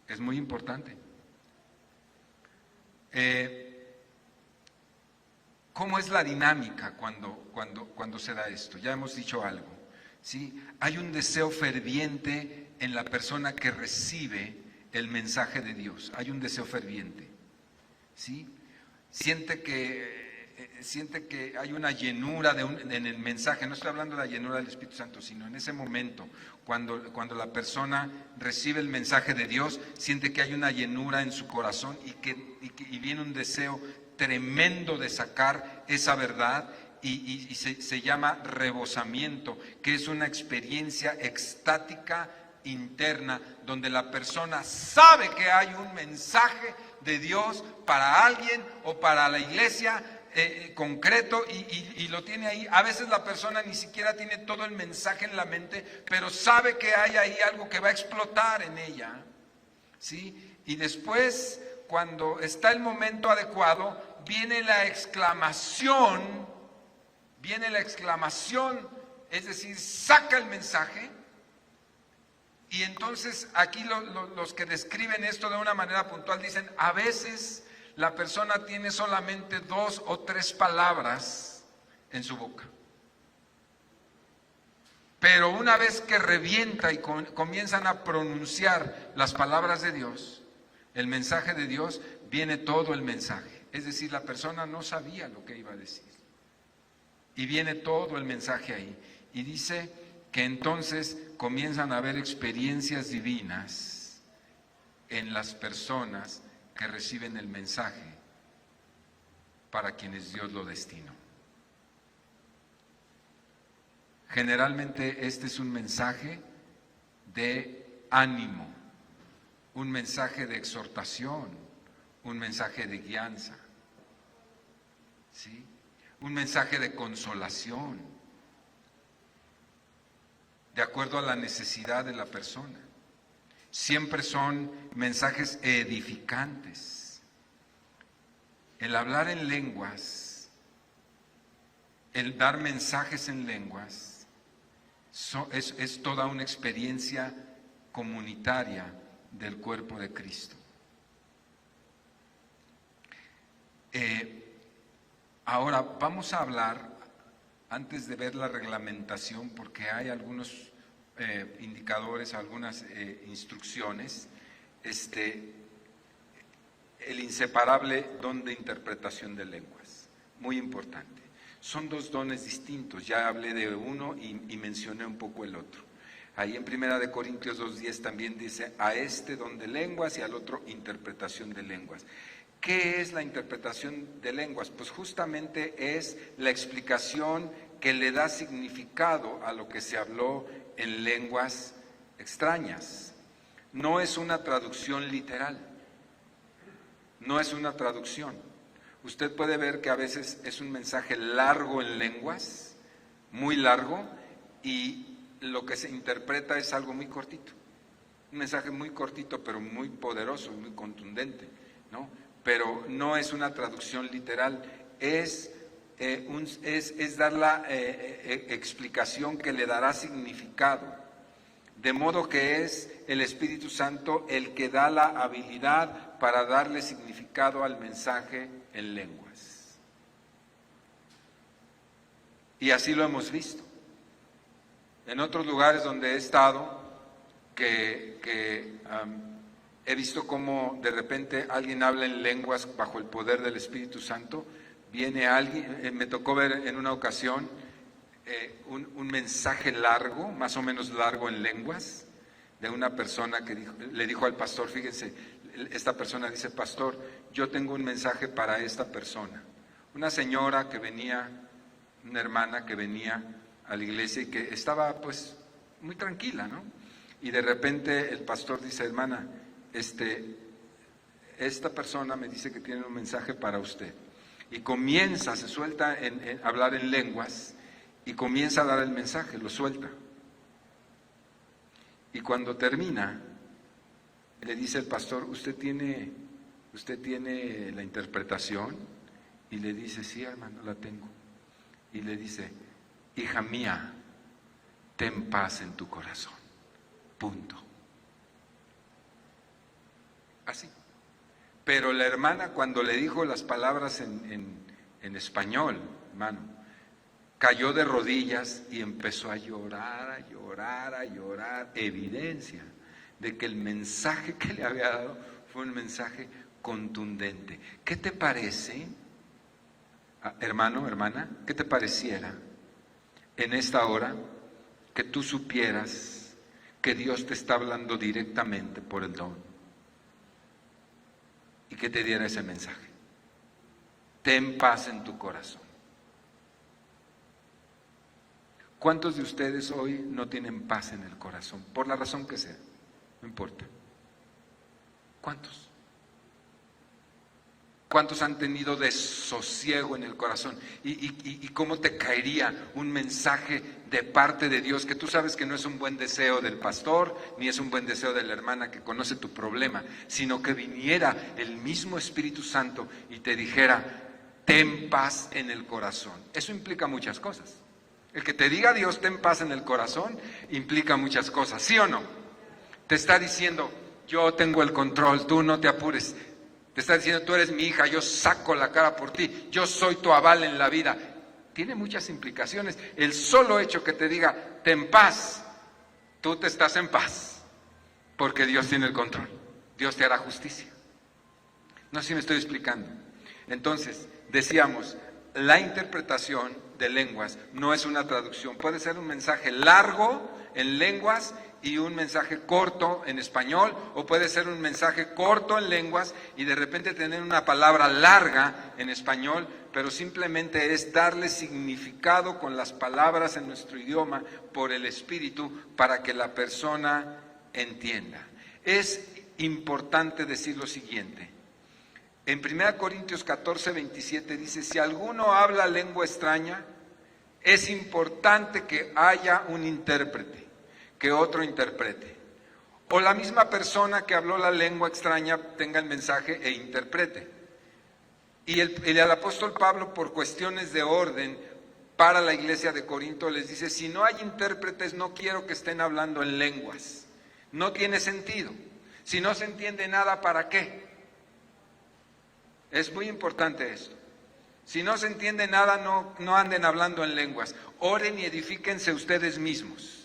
Es muy importante. ¿Cómo es la dinámica cuando se da esto? Ya hemos dicho algo, ¿sí? Hay un deseo ferviente en la persona que recibe el mensaje de Dios. Hay un deseo ferviente, ¿sí? Siente que hay una llenura en el mensaje. No estoy hablando de la llenura del Espíritu Santo, sino en ese momento, cuando la persona recibe el mensaje de Dios, siente que hay una llenura en su corazón y viene un deseo tremendo de sacar esa verdad, y se llama rebosamiento, que es una experiencia extática interna, donde la persona sabe que hay un mensaje de Dios para alguien o para la iglesia concreto y lo tiene ahí. A veces la persona ni siquiera tiene todo el mensaje en la mente, pero sabe que hay ahí algo que va a explotar en ella, ¿sí? Y después, cuando está el momento adecuado, viene la exclamación, es decir, saca el mensaje. Y entonces aquí los que describen esto de una manera puntual dicen, a veces la persona tiene solamente 2 o 3 palabras en su boca. Pero una vez que revienta y comienzan a pronunciar las palabras de Dios, el mensaje de Dios, viene todo el mensaje. Es decir, la persona no sabía lo que iba a decir. Y viene todo el mensaje ahí. Y dice que entonces comienzan a haber experiencias divinas en las personas que reciben el mensaje para quienes Dios lo destinó. Generalmente este es un mensaje de ánimo, un mensaje de exhortación, un mensaje de guianza, ¿sí? Un mensaje de consolación, de acuerdo a la necesidad de la persona. Siempre son mensajes edificantes. El hablar en lenguas, el dar mensajes en lenguas, es toda una experiencia comunitaria del cuerpo de Cristo. Ahora vamos a hablar, antes de ver la reglamentación, porque hay algunos indicadores, algunas instrucciones, el inseparable don de interpretación de lenguas, muy importante. Son 2 dones distintos, ya hablé de uno y mencioné un poco el otro. Ahí en 1 Corintios 2:10 también dice, a este don de lenguas y al otro interpretación de lenguas. ¿Qué es la interpretación de lenguas? Pues justamente es la explicación que le da significado a lo que se habló en lenguas extrañas. No es una traducción literal, no es una traducción. Usted puede ver que a veces es un mensaje largo en lenguas, muy largo, y lo que se interpreta es algo muy cortito. Un mensaje muy cortito, pero muy poderoso, muy contundente, ¿no? Pero no es una traducción literal, es dar la explicación que le dará significado, de modo que es el Espíritu Santo el que da la habilidad para darle significado al mensaje en lenguas. Y así lo hemos visto. En otros lugares donde he estado, he visto cómo de repente alguien habla en lenguas bajo el poder del Espíritu Santo. Viene alguien, me tocó ver en una ocasión un mensaje largo, más o menos largo en lenguas, de una persona que le dijo al pastor, fíjense, esta persona dice, pastor, yo tengo un mensaje para esta persona. Una señora que venía, una hermana que venía a la iglesia y que estaba pues muy tranquila, ¿no? Y de repente el pastor dice, hermana, esta persona me dice que tiene un mensaje para usted. Y se suelta en hablar en lenguas y comienza a dar el mensaje, lo suelta. Y cuando termina, le dice el pastor, ¿usted tiene la interpretación? Y le dice, sí, hermano, la tengo. Y le dice, hija mía, ten paz en tu corazón. Punto. Así. Pero la hermana, cuando le dijo las palabras en español, hermano, cayó de rodillas y empezó a llorar, a llorar, a llorar. Evidencia de que el mensaje que le había dado fue un mensaje contundente. ¿Qué te parece, hermano, hermana? ¿Qué te pareciera en esta hora que tú supieras que Dios te está hablando directamente por el don y que te diera ese mensaje? Ten paz en tu corazón. ¿Cuántos de ustedes hoy no tienen paz en el corazón? Por la razón que sea, no importa. ¿Cuántos? ¿Cuántos han tenido desosiego en el corazón? ¿Y cómo te caería un mensaje de parte de Dios que tú sabes que no es un buen deseo del pastor, ni es un buen deseo de la hermana que conoce tu problema, sino que viniera el mismo Espíritu Santo y te dijera, ten paz en el corazón? Eso implica muchas cosas. El que te diga Dios, ten paz en el corazón, implica muchas cosas, ¿sí o no? Te está diciendo, yo tengo el control, tú no te apures. Te está diciendo, tú eres mi hija, yo saco la cara por ti, yo soy tu aval en la vida. Tiene muchas implicaciones. El solo hecho que te diga, ten paz, tú te estás en paz, porque Dios tiene el control. Dios te hará justicia. No sé si me estoy explicando. Entonces, decíamos, la interpretación de lenguas no es una traducción. Puede ser un mensaje largo en lenguas y un mensaje corto en español, o puede ser un mensaje corto en lenguas y de repente tener una palabra larga en español, pero simplemente es darle significado con las palabras en nuestro idioma por el Espíritu para que la persona entienda. Es importante decir lo siguiente. En 1 Corintios 14, 27 dice, si alguno habla lengua extraña, es importante que haya un intérprete, que otro interprete. O la misma persona que habló la lengua extraña tenga el mensaje e interprete. Y el apóstol Pablo, por cuestiones de orden para la iglesia de Corinto, les dice, si no hay intérpretes, no quiero que estén hablando en lenguas. No tiene sentido. Si no se entiende nada, ¿para qué? Es muy importante esto. Si no se entiende nada, no anden hablando en lenguas. Oren y edifíquense ustedes mismos.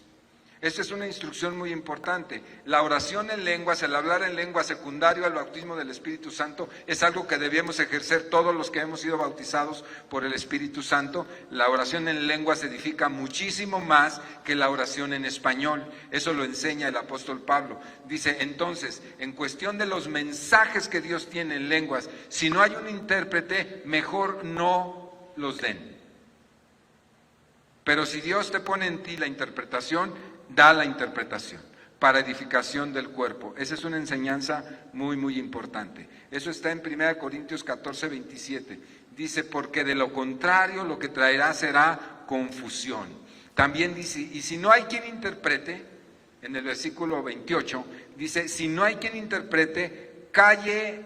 Esta es una instrucción muy importante. La oración en lenguas, el hablar en lengua secundario al bautismo del Espíritu Santo, es algo que debemos ejercer todos los que hemos sido bautizados por el Espíritu Santo. La oración en lenguas edifica muchísimo más que la oración en español. Eso lo enseña el apóstol Pablo. Dice, entonces, en cuestión de los mensajes que Dios tiene en lenguas, si no hay un intérprete, mejor no los den. Pero si Dios te pone en ti la interpretación, da la interpretación para edificación del cuerpo. Esa es una enseñanza muy, muy importante. Eso está en 1 Corintios 14, 27. Dice, porque de lo contrario lo que traerá será confusión. También dice, y si no hay quien interprete, en el versículo 28, dice, si no hay quien interprete, calle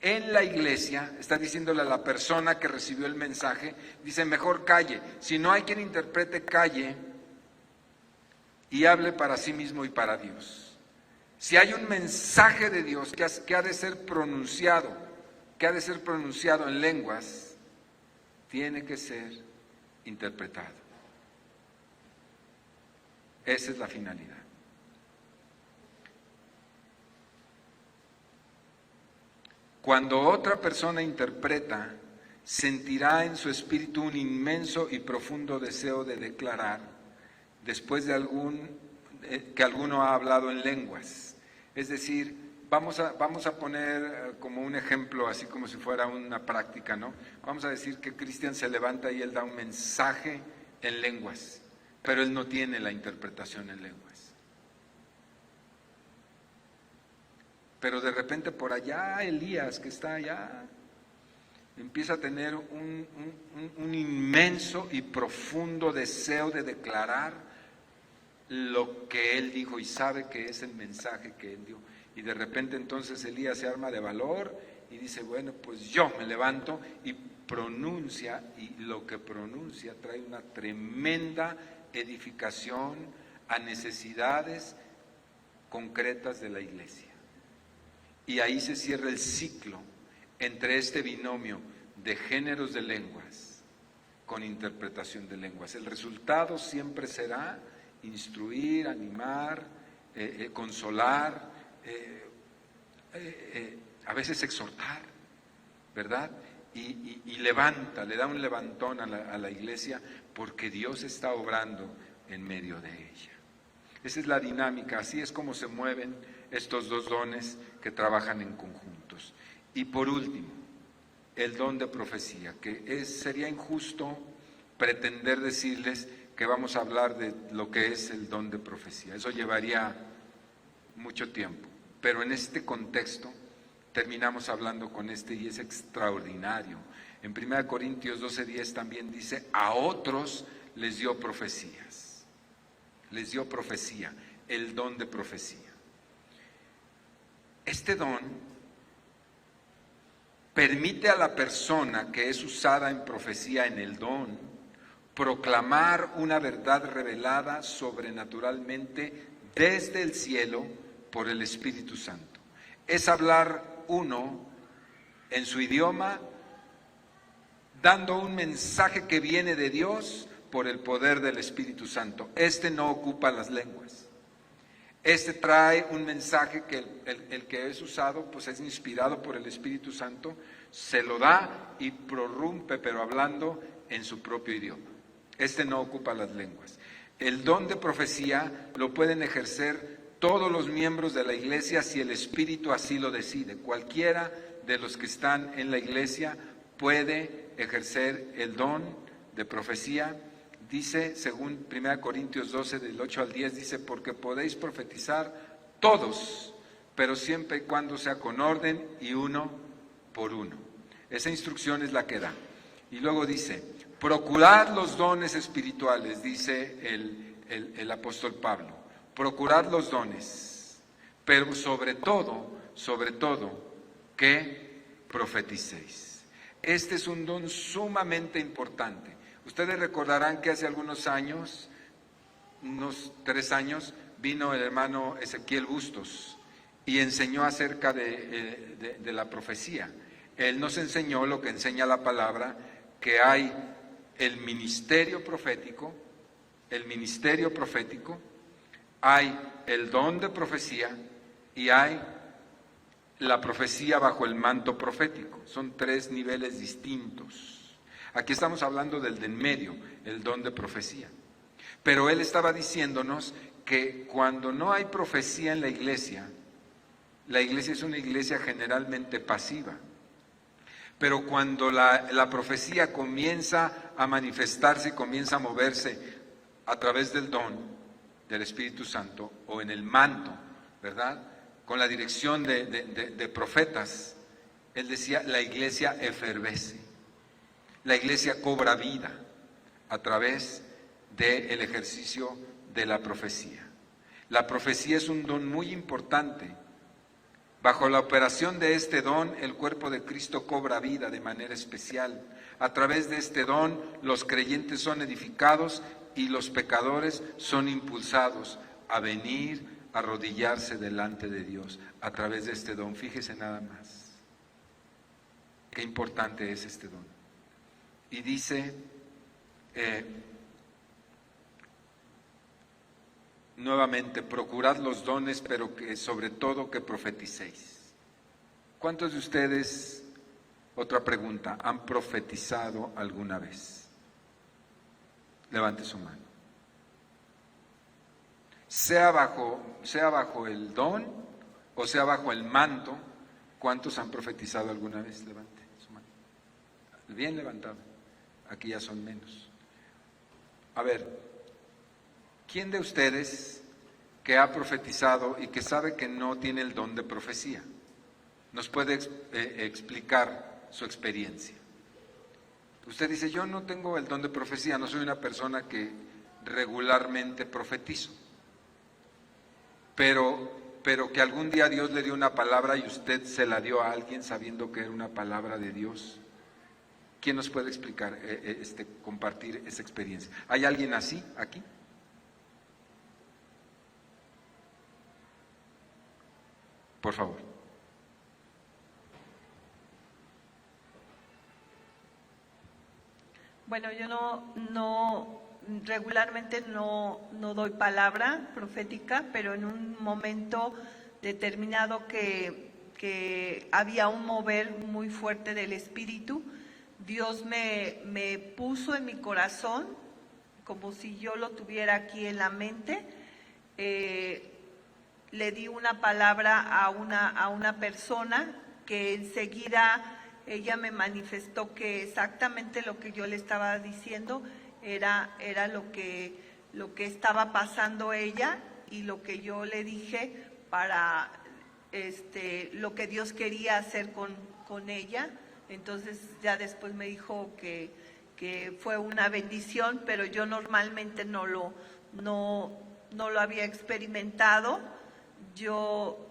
en la iglesia, está diciéndole a la persona que recibió el mensaje, dice, mejor calle. Si no hay quien interprete, calle y hable para sí mismo y para Dios. Si hay un mensaje de Dios que ha de ser pronunciado, en lenguas, tiene que ser interpretado. Esa es la finalidad. Cuando otra persona interpreta, sentirá en su espíritu un inmenso y profundo deseo de declarar, después de que alguno ha hablado en lenguas. Es decir, vamos a poner como un ejemplo, así como si fuera una práctica, ¿no? Vamos a decir que Cristian se levanta y él da un mensaje en lenguas, pero él no tiene la interpretación en lenguas. Pero de repente por allá Elías, que está allá, empieza a tener un inmenso y profundo deseo de declarar lo que él dijo y sabe que es el mensaje que él dio. Y de repente entonces Elías se arma de valor y dice, bueno, pues yo me levanto y pronuncia, y lo que pronuncia trae una tremenda edificación a necesidades concretas de la iglesia. Y ahí se cierra el ciclo entre este binomio de géneros de lenguas con interpretación de lenguas. El resultado siempre será instruir, animar, consolar, a veces exhortar, ¿verdad? Y levanta, le da un levantón a la iglesia, porque Dios está obrando en medio de ella. Esa es la dinámica, así es como se mueven estos dos dones que trabajan en conjuntos. Y por último, el don de profecía, que sería injusto pretender decirles que vamos a hablar de lo que es el don de profecía. Eso llevaría mucho tiempo, pero en este contexto terminamos hablando con este y es extraordinario. En 1 Corintios 12:10 también dice, a otros les dio profecías, les dio profecía, el don de profecía. Este don permite a la persona que es usada en profecía en el don proclamar una verdad revelada sobrenaturalmente desde el cielo por el Espíritu Santo. Es hablar uno en su idioma, dando un mensaje que viene de Dios por el poder del Espíritu Santo. Este no ocupa las lenguas. Este trae un mensaje que el que es usado, pues es inspirado por el Espíritu Santo, se lo da y prorrumpe, pero hablando en su propio idioma. Este no ocupa las lenguas. El don de profecía lo pueden ejercer todos los miembros de la iglesia si el Espíritu así lo decide. Cualquiera de los que están en la iglesia puede ejercer el don de profecía. Dice, según 1 Corintios 12, del 8 al 10, dice, porque podéis profetizar todos, pero siempre y cuando sea con orden y uno por uno. Esa instrucción es la que da. Y luego dice, procurad los dones espirituales, dice el apóstol Pablo. Procurad los dones, pero sobre todo, que profeticéis. Este es un don sumamente importante. Ustedes recordarán que hace algunos años, unos 3 años, vino el hermano Ezequiel Bustos y enseñó acerca de la profecía. Él nos enseñó lo que enseña la palabra, que hay el ministerio profético, hay el don de profecía y hay la profecía bajo el manto profético. Son 3 niveles distintos. Aquí estamos hablando del de en medio, el don de profecía. Pero él estaba diciéndonos que cuando no hay profecía en la iglesia es una iglesia generalmente pasiva. Pero cuando la profecía comienza a manifestarse y comienza a moverse a través del don del Espíritu Santo o en el manto, ¿verdad?, con la dirección de profetas, él decía, la iglesia efervesce. La iglesia cobra vida a través del ejercicio de la profecía. La profecía es un don muy importante. Bajo la operación de este don, el cuerpo de Cristo cobra vida de manera especial. A través de este don, los creyentes son edificados y los pecadores son impulsados a venir, a arrodillarse delante de Dios. A través de este don, fíjese nada más. Qué importante es este don. Y dice, nuevamente, procurad los dones, pero que sobre todo que profeticéis. ¿Cuántos de ustedes, otra pregunta, han profetizado alguna vez? Levante su mano. Sea bajo el don o sea bajo el manto, ¿cuántos han profetizado alguna vez? Levante su mano. Bien levantado. Aquí ya son menos. A ver, ¿quién de ustedes que ha profetizado y que sabe que no tiene el don de profecía nos puede explicar su experiencia? Usted dice, yo no tengo el don de profecía, no soy una persona que regularmente profetizo, pero que algún día Dios le dio una palabra y usted se la dio a alguien sabiendo que era una palabra de Dios. ¿Quién nos puede explicar, compartir esa experiencia? ¿Hay alguien así aquí? Por favor. Bueno, yo no regularmente no doy palabra profética, pero en un momento determinado que había un mover muy fuerte del Espíritu, Dios me puso en mi corazón, como si yo lo tuviera aquí en la mente, le di una palabra a una persona que enseguida ella me manifestó que exactamente lo que yo le estaba diciendo, era lo que estaba pasando ella y lo que yo le dije para lo que Dios quería hacer con ella. Entonces ya después me dijo que fue una bendición, pero yo normalmente no lo había experimentado. Yo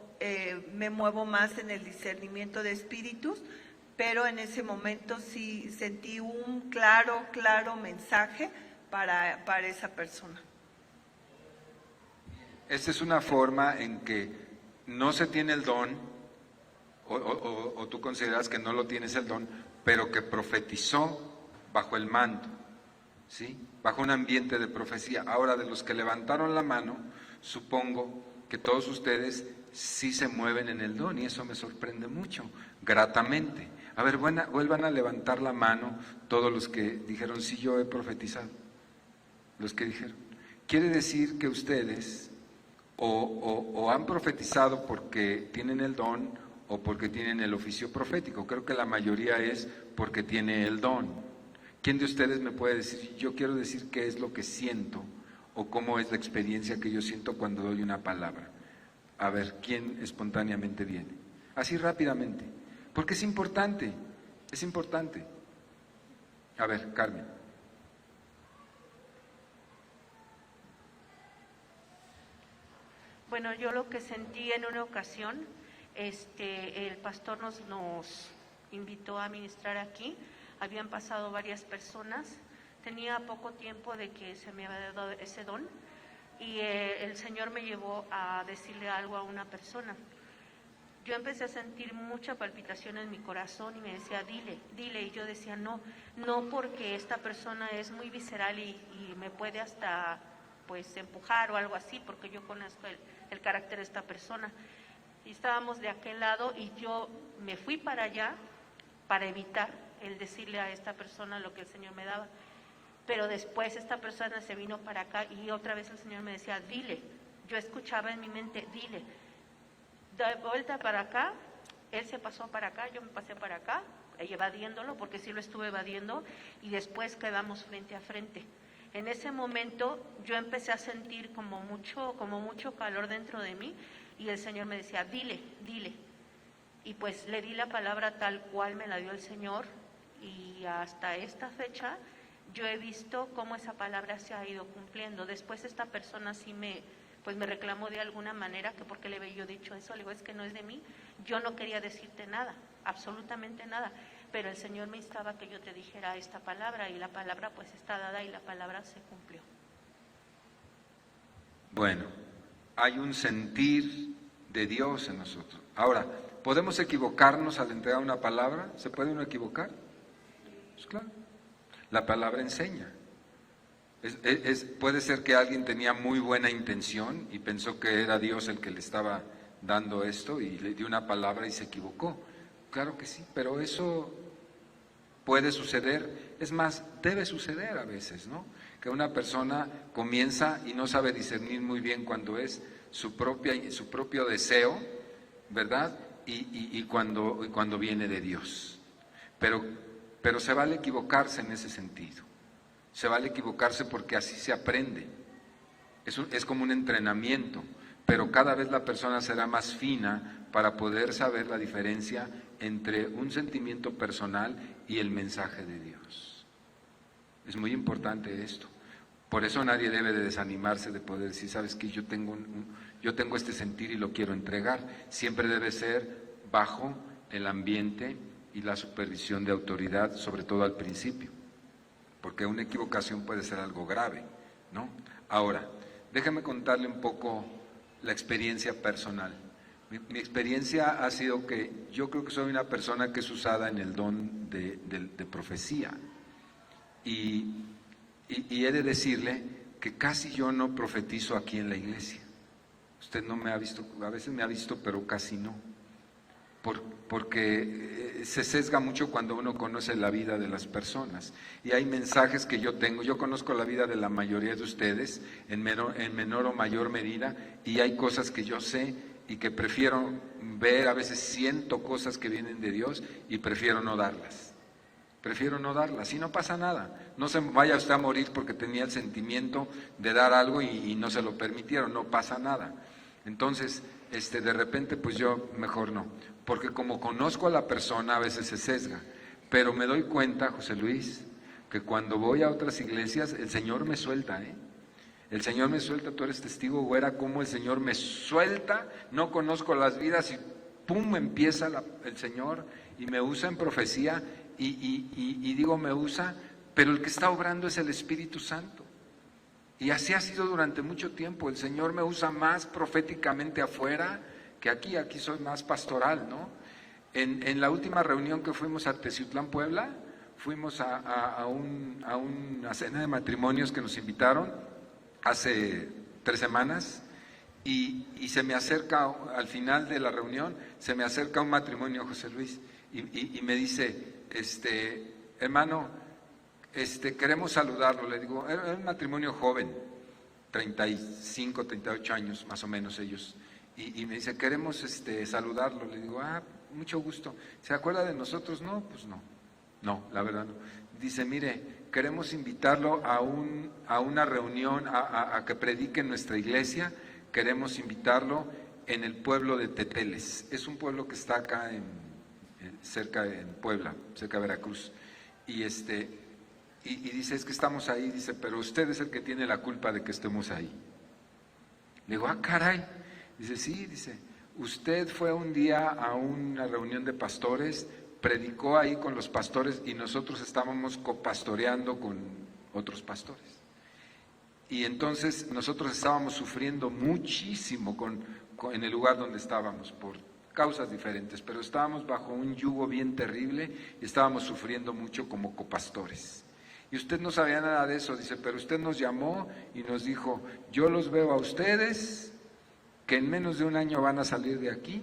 me muevo más en el discernimiento de espíritus, pero en ese momento sí sentí un claro mensaje para esa persona. Esta es una forma en que no se tiene el don, o tú consideras que no lo tienes el don, pero que profetizó bajo el manto, ¿sí? Bajo un ambiente de profecía. Ahora, de los que levantaron la mano, supongo que todos ustedes sí se mueven en el don, y eso me sorprende mucho, gratamente. A ver, vuelvan a levantar la mano todos los que dijeron, sí, yo he profetizado. Los que dijeron. Quiere decir que ustedes o han profetizado porque tienen el don o porque tienen el oficio profético. Creo que la mayoría es porque tiene el don. ¿Quién de ustedes me puede decir, yo quiero decir qué es lo que siento o cómo es la experiencia que yo siento cuando doy una palabra? A ver, ¿quién espontáneamente viene? Así rápidamente, porque es importante, es importante. A ver, Carmen. Bueno, yo lo que sentí en una ocasión, el pastor nos invitó a ministrar aquí. Habían pasado varias personas, tenía poco tiempo de que se me había dado ese don, y el Señor me llevó a decirle algo a una persona. Yo empecé a sentir mucha palpitación en mi corazón y me decía, dile, y yo decía, no porque esta persona es muy visceral y me puede hasta pues empujar o algo así, porque yo conozco el carácter de esta persona. Y estábamos de aquel lado y yo me fui para allá para evitar el decirle a esta persona lo que el Señor me daba. Pero después esta persona se vino para acá y otra vez el Señor me decía, dile. Yo escuchaba en mi mente, dile. De vuelta para acá, él se pasó para acá, yo me pasé para acá, evadiéndolo, porque sí lo estuve evadiendo, y después quedamos frente a frente. En ese momento yo empecé a sentir como mucho calor dentro de mí, y el Señor me decía, dile. Y pues le di la palabra tal cual me la dio el Señor, y hasta esta fecha yo he visto cómo esa palabra se ha ido cumpliendo. Después esta persona sí me reclamó de alguna manera que por qué le había yo dicho eso. Le digo, es que no es de mí, yo no quería decirte nada, absolutamente nada, pero el Señor me instaba que yo te dijera esta palabra, y la palabra pues está dada y la palabra se cumplió. Bueno, hay un sentir de Dios en nosotros. Ahora, ¿podemos equivocarnos al entregar una palabra? ¿Se puede uno equivocar? Pues claro, la palabra enseña. Puede ser que alguien tenía muy buena intención y pensó que era Dios el que le estaba dando esto y le dio una palabra y se equivocó. Claro que sí, pero eso puede suceder, es más, debe suceder a veces, ¿no? Que una persona comienza y no sabe discernir muy bien cuando es su propio deseo, ¿verdad? Y cuando viene de Dios. Pero se vale equivocarse en ese sentido. Se vale equivocarse porque así se aprende. Es como un entrenamiento, pero cada vez la persona será más fina para poder saber la diferencia entre un sentimiento personal y el mensaje de Dios. Es muy importante esto. Por eso nadie debe de desanimarse de poder decir, ¿sabes qué? Yo tengo este sentir y lo quiero entregar. Siempre debe ser bajo el ambiente y la supervisión de autoridad, sobre todo al principio, porque una equivocación puede ser algo grave, ¿no? Ahora, déjame contarle un poco la experiencia personal. Mi experiencia ha sido que yo creo que soy una persona que es usada en el don de profecía, y he de decirle que casi yo no profetizo aquí en la iglesia. Usted no me ha visto, a veces me ha visto, pero casi no, porque se sesga mucho cuando uno conoce la vida de las personas, y hay mensajes que yo tengo. Yo conozco la vida de la mayoría de ustedes en menor o mayor medida, y hay cosas que yo sé y que prefiero ver. A veces siento cosas que vienen de Dios y prefiero no darlas, prefiero no darla, así no pasa nada. No se vaya usted a morir porque tenía el sentimiento de dar algo y no se lo permitieron, no pasa nada. Entonces, de repente, pues yo mejor no, porque como conozco a la persona a veces se sesga, pero me doy cuenta, José Luis, que cuando voy a otras iglesias el Señor me suelta, El Señor me suelta, tú eres testigo, güera, cómo el Señor me suelta, no conozco las vidas y pum, empieza el Señor y me usa en profecía y digo me usa, pero el que está obrando es el Espíritu Santo. Y así ha sido durante mucho tiempo. El Señor me usa más proféticamente afuera que aquí soy más pastoral, ¿no? En la última reunión que fuimos a Teciutlán, Puebla, fuimos a una cena de matrimonios que nos invitaron hace 3 semanas y se me acerca, al final de la reunión, se me acerca un matrimonio, José Luis, y me dice, hermano, queremos saludarlo. Le digo, era un matrimonio joven, 35, 38 años más o menos ellos, y me dice, queremos saludarlo. Le digo, mucho gusto. ¿Se acuerda de nosotros? No, pues no, la verdad no. Dice, mire, queremos invitarlo a una reunión, a que predique en nuestra iglesia. Queremos invitarlo en el pueblo de Teteles. Es un pueblo que está acá cerca en Puebla, cerca de Veracruz. Y dice, es que estamos ahí, dice, pero usted es el que tiene la culpa de que estemos ahí. Le digo, caray. Dice, sí, dice, usted fue un día a una reunión de pastores, predicó ahí con los pastores y nosotros estábamos copastoreando con otros pastores. Y entonces nosotros estábamos sufriendo muchísimo en el lugar donde estábamos, por causas diferentes, pero estábamos bajo un yugo bien terrible y estábamos sufriendo mucho como copastores. Y usted no sabía nada de eso, dice, pero usted nos llamó y nos dijo, yo los veo a ustedes, que en menos de un año van a salir de aquí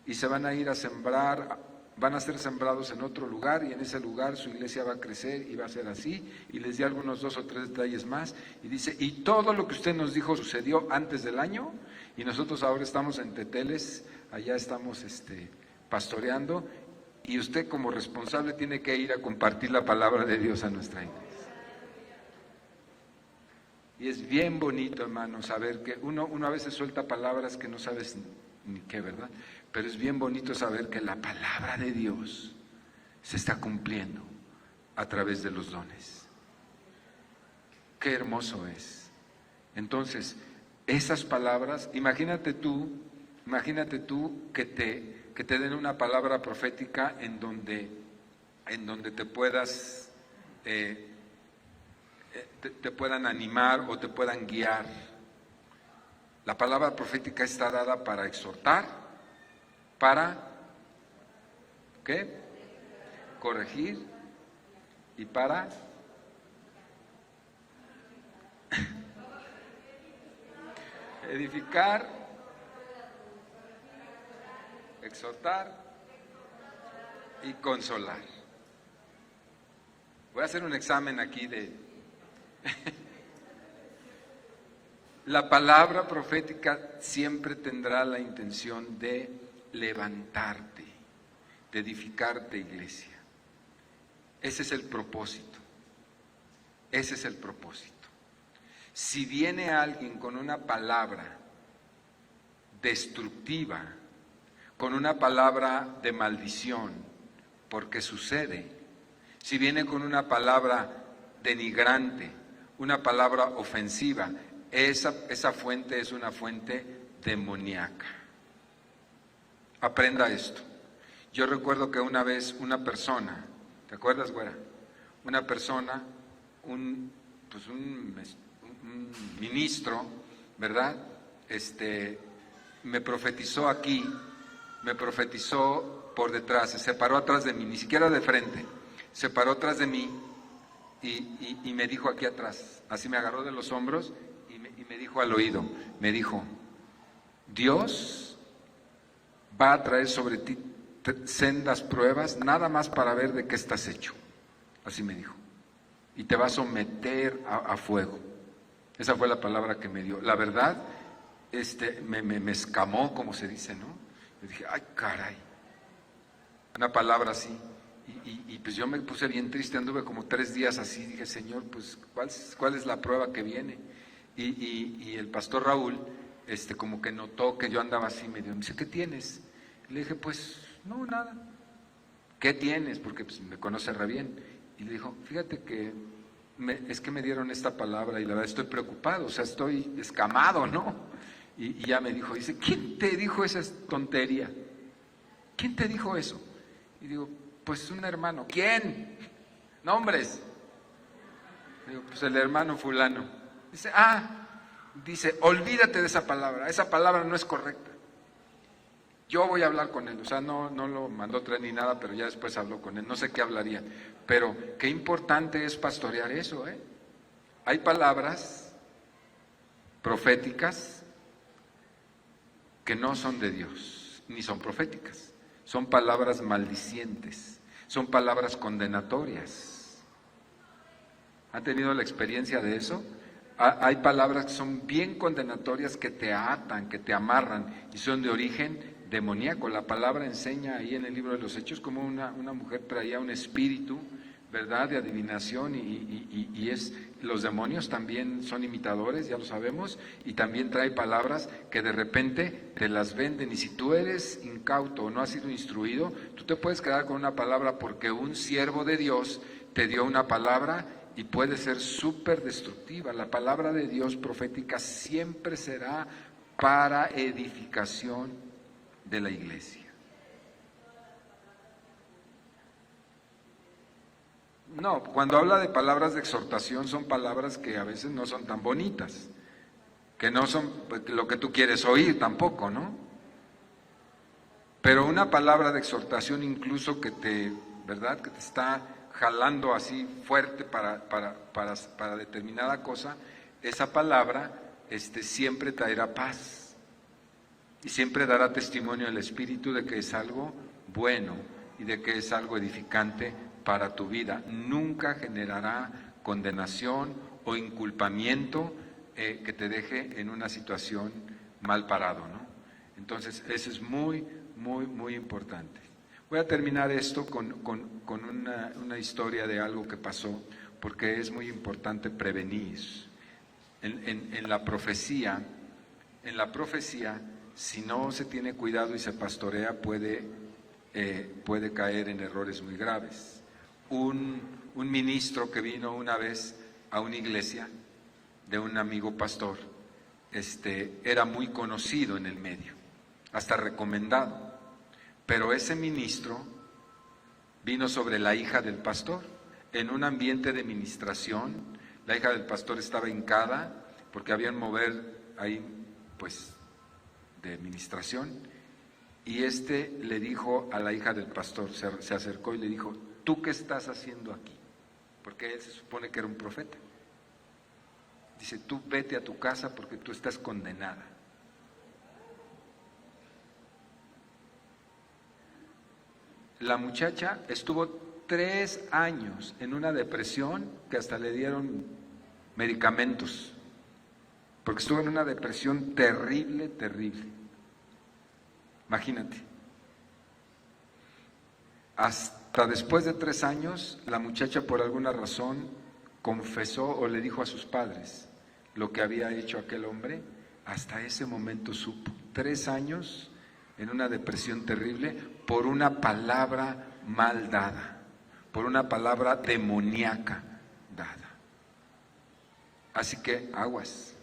y se van a ir a sembrar, van a ser sembrados en otro lugar y en ese lugar su iglesia va a crecer y va a ser así. Y les di algunos 2 o 3 detalles más y dice, y todo lo que usted nos dijo sucedió antes del año y nosotros ahora estamos en Teteles, allá estamos pastoreando y usted como responsable tiene que ir a compartir la palabra de Dios a nuestra iglesia. Y es bien bonito, hermano, saber que uno a veces suelta palabras que no sabes ni qué, ¿verdad? Pero es bien bonito saber que la palabra de Dios se está cumpliendo a través de los dones. Qué hermoso es. Entonces, esas palabras, imagínate tú que te den una palabra profética en donde te puedas te puedan animar o te puedan guiar. La palabra profética está dada para exhortar, para ¿qué? Corregir y para edificar, exhortar y consolar. Voy a hacer un examen aquí La palabra profética siempre tendrá la intención de levantarte, de edificarte, iglesia. Ese es el propósito. Ese es el propósito. Si viene alguien con una palabra destructiva, con una palabra de maldición, porque sucede, si viene con una palabra denigrante, una palabra ofensiva, esa fuente es una fuente demoníaca. Aprenda esto. Yo recuerdo que una vez una persona, ¿te acuerdas, güera? Una persona, un ministro, ¿verdad? Me profetizó aquí, me profetizó por detrás, se paró atrás de mí, ni siquiera de frente, se paró atrás de mí y me dijo aquí atrás, así me agarró de los hombros y me dijo al oído, me dijo, Dios va a traer sobre ti sendas pruebas, nada más para ver de qué estás hecho, así me dijo, y te va a someter a fuego. Esa fue la palabra que me dio. La verdad, me escamó, como se dice, ¿no? Yo dije, ay, caray, una palabra así. Y pues yo me puse bien triste, anduve como 3 días así, dije, Señor, pues ¿cuál es la prueba que viene? Y el pastor Raúl, como que notó que yo andaba así medio, me dice, ¿qué tienes? Y le dije, pues no, nada. ¿Qué tienes? Porque pues, me conoce re bien. Y le dijo, fíjate que es que me dieron esta palabra y la verdad estoy preocupado, o sea, estoy escamado, ¿no? Y ya me dijo, dice, ¿quién te dijo esa tontería? ¿Quién te dijo eso? Y digo, pues un hermano. ¿Quién? Nombres. Digo, pues el hermano fulano. Dice, olvídate de esa palabra no es correcta. Yo voy a hablar con él, o sea, no lo mandó traer ni nada, pero ya después habló con él, no sé qué hablaría. Pero qué importante es pastorear eso, ¿eh? Hay palabras proféticas que no son de Dios, ni son proféticas. Son palabras maldicientes, son palabras condenatorias. ¿Han tenido la experiencia de eso? Hay palabras que son bien condenatorias, que te atan, que te amarran y son de origen demoníaco. La palabra enseña ahí en el libro de los Hechos como una mujer traía un espíritu, ¿verdad?, de adivinación y los demonios también son imitadores, ya lo sabemos, y también trae palabras que de repente te las venden, y si tú eres incauto o no has sido instruido, tú te puedes quedar con una palabra porque un siervo de Dios te dio una palabra y puede ser súper destructiva. La palabra de Dios profética siempre será para edificación de la iglesia. No, cuando habla de palabras de exhortación son palabras que a veces no son tan bonitas, que no son lo que tú quieres oír tampoco, ¿no? Pero una palabra de exhortación incluso que te, ¿verdad?, que te está jalando así fuerte para determinada cosa, esa palabra siempre traerá paz y siempre dará testimonio al Espíritu de que es algo bueno y de que es algo edificante para tu vida. Nunca generará condenación o inculpamiento que te deje en una situación mal parado, ¿no? Entonces, eso es muy, muy, muy importante. Voy a terminar esto con una historia de algo que pasó, porque es muy importante prevenir. En la profecía, si no se tiene cuidado y se pastorea, puede caer en errores muy graves. Un ministro que vino una vez a una iglesia de un amigo pastor, era muy conocido en el medio, hasta recomendado. Pero ese ministro vino sobre la hija del pastor en un ambiente de ministración. La hija del pastor estaba hincada porque habían mover ahí, pues, de ministración. Y le dijo a la hija del pastor, se acercó y le dijo, ¿tú qué estás haciendo aquí? Porque él se supone que era un profeta. Dice, tú vete a tu casa porque tú estás condenada. La muchacha estuvo 3 años en una depresión que hasta le dieron medicamentos, porque estuvo en una depresión terrible, terrible. Imagínate. Hasta después de 3 años, la muchacha por alguna razón confesó o le dijo a sus padres lo que había hecho aquel hombre. Hasta ese momento supo. 3 años en una depresión terrible por una palabra mal dada, por una palabra demoníaca dada. Así que aguas.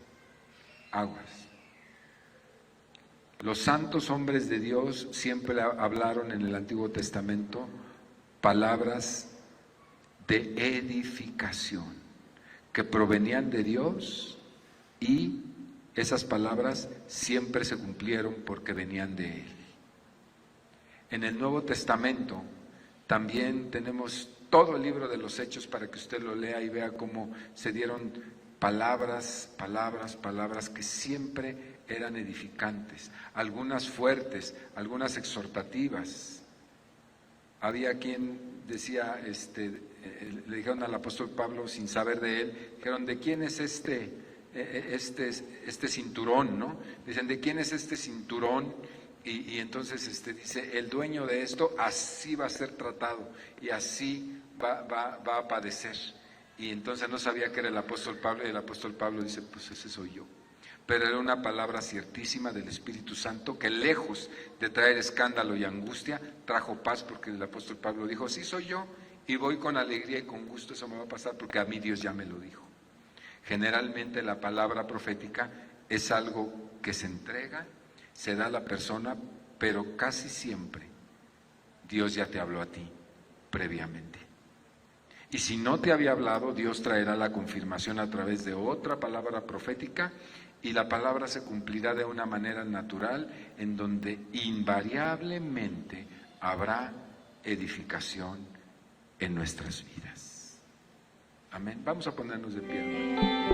Los santos hombres de Dios siempre hablaron en el Antiguo Testamento palabras de edificación que provenían de Dios, y esas palabras siempre se cumplieron porque venían de Él. En el Nuevo Testamento también tenemos todo el libro de los Hechos para que usted lo lea y vea cómo se dieron palabras que siempre eran edificantes, algunas fuertes, algunas exhortativas. Había quien decía, le dijeron al apóstol Pablo sin saber de él, dijeron, ¿de quién es este cinturón, no? Dicen, ¿de quién es este cinturón Y entonces dice, el dueño de esto así va a ser tratado y así va a padecer. Y entonces no sabía que era el apóstol Pablo, y el apóstol Pablo dice, pues ese soy yo. Pero era una palabra ciertísima del Espíritu Santo que lejos de traer escándalo y angustia, trajo paz, porque el apóstol Pablo dijo, sí soy yo, y voy con alegría y con gusto, eso me va a pasar porque a mí Dios ya me lo dijo. Generalmente la palabra profética es algo que se entrega, se da a la persona, pero casi siempre Dios ya te habló a ti previamente. Y si no te había hablado, Dios traerá la confirmación a través de otra palabra profética, y la palabra se cumplirá de una manera natural en donde invariablemente habrá edificación en nuestras vidas. Amén. Vamos a ponernos de pie.